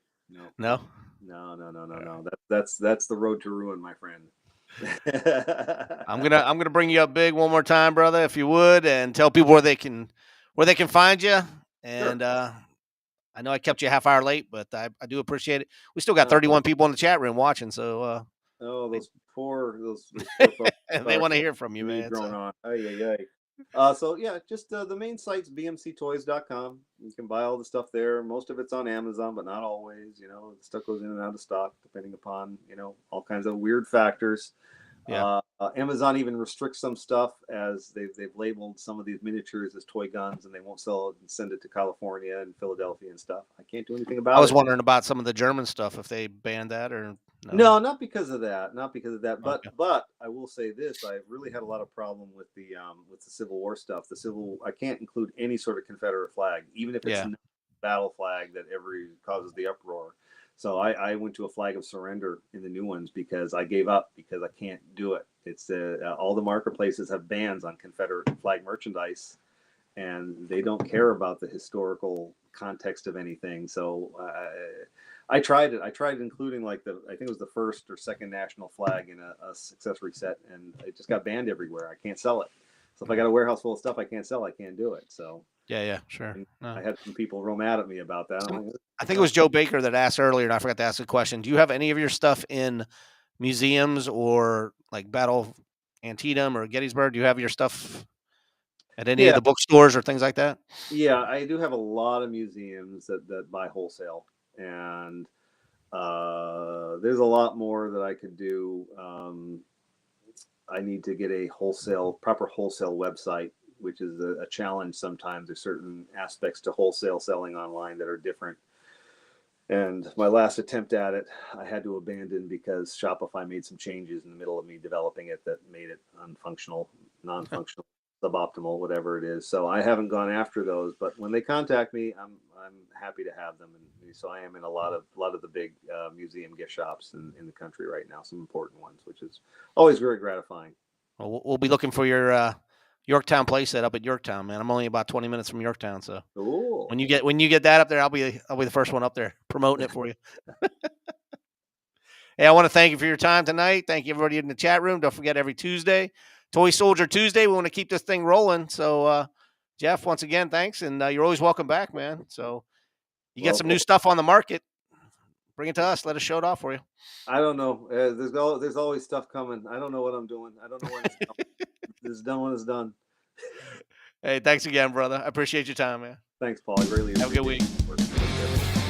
No. That's the road to ruin, my friend. I'm gonna bring you up big one more time, brother, if you would, and tell people where they can find you. And sure. I know I kept you a half hour late, but I do appreciate it. We still got 31 people in the chat room watching, so those poor folks. They want to hear from you, man. Going on. So yeah, just the main site's bmctoys.com. You can buy all the stuff there. Most of it's on Amazon, but not always. The stuff goes in and out of stock depending upon all kinds of weird factors. Yeah. Amazon even restricts some stuff, as they've labeled some of these miniatures as toy guns, and they won't sell it and send it to California and Philadelphia and stuff. I can't do anything about it. I was wondering about some of the German stuff, if they banned that or no, not because of that. But but I will say this: I've really had a lot of problem with the Civil War stuff. I can't include any sort of Confederate flag, even if it's not a battle flag that causes the uproar. So I went to a flag of surrender in the new ones because I gave up, because I can't do it. It's all the marketplaces have bans on Confederate flag merchandise, and they don't care about the historical context of anything. So I tried it. I tried including I think it was the first or second national flag in a accessory set, and it just got banned everywhere. I can't sell it. So if I got a warehouse full of stuff I can't sell, I can't do it. So yeah, sure. No. I had some people real mad at me about that. I think it was Joe Baker that asked earlier, and I forgot to ask the question. Do you have any of your stuff in museums or like Battle Antietam or Gettysburg? Do you have your stuff at any of the bookstores or things like that? Yeah, I do have a lot of museums that buy wholesale, and there's a lot more that I could do. I need to get a proper wholesale website, which is a challenge sometimes. There's certain aspects to wholesale selling online that are different. And my last attempt at it, I had to abandon because Shopify made some changes in the middle of me developing it that made it unfunctional, non-functional, suboptimal, whatever it is. So I haven't gone after those, but when they contact me, I'm happy to have them. And so I am in a lot of the big museum gift shops in the country right now, some important ones, which is always very gratifying. Well, we'll be looking for your Yorktown playset up at Yorktown, man. I'm only about 20 minutes from Yorktown, so cool. When you get that up there, I'll be the first one up there promoting it for you. Hey, I want to thank you for your time tonight. Thank you everybody in the chat room. Don't forget, every Tuesday, Toy Soldier Tuesday. We want to keep this thing rolling. So, Jeff, once again, thanks, and you're always welcome back, man. So, you get some new stuff on the market, bring it to us. Let us show it off for you. I don't know. There's always stuff coming. I don't know what I'm doing. I don't know when it's coming. This is done when it's done. Hey, thanks again, brother. I appreciate your time, man. Thanks, Paul. I greatly appreciate it. Have a good week.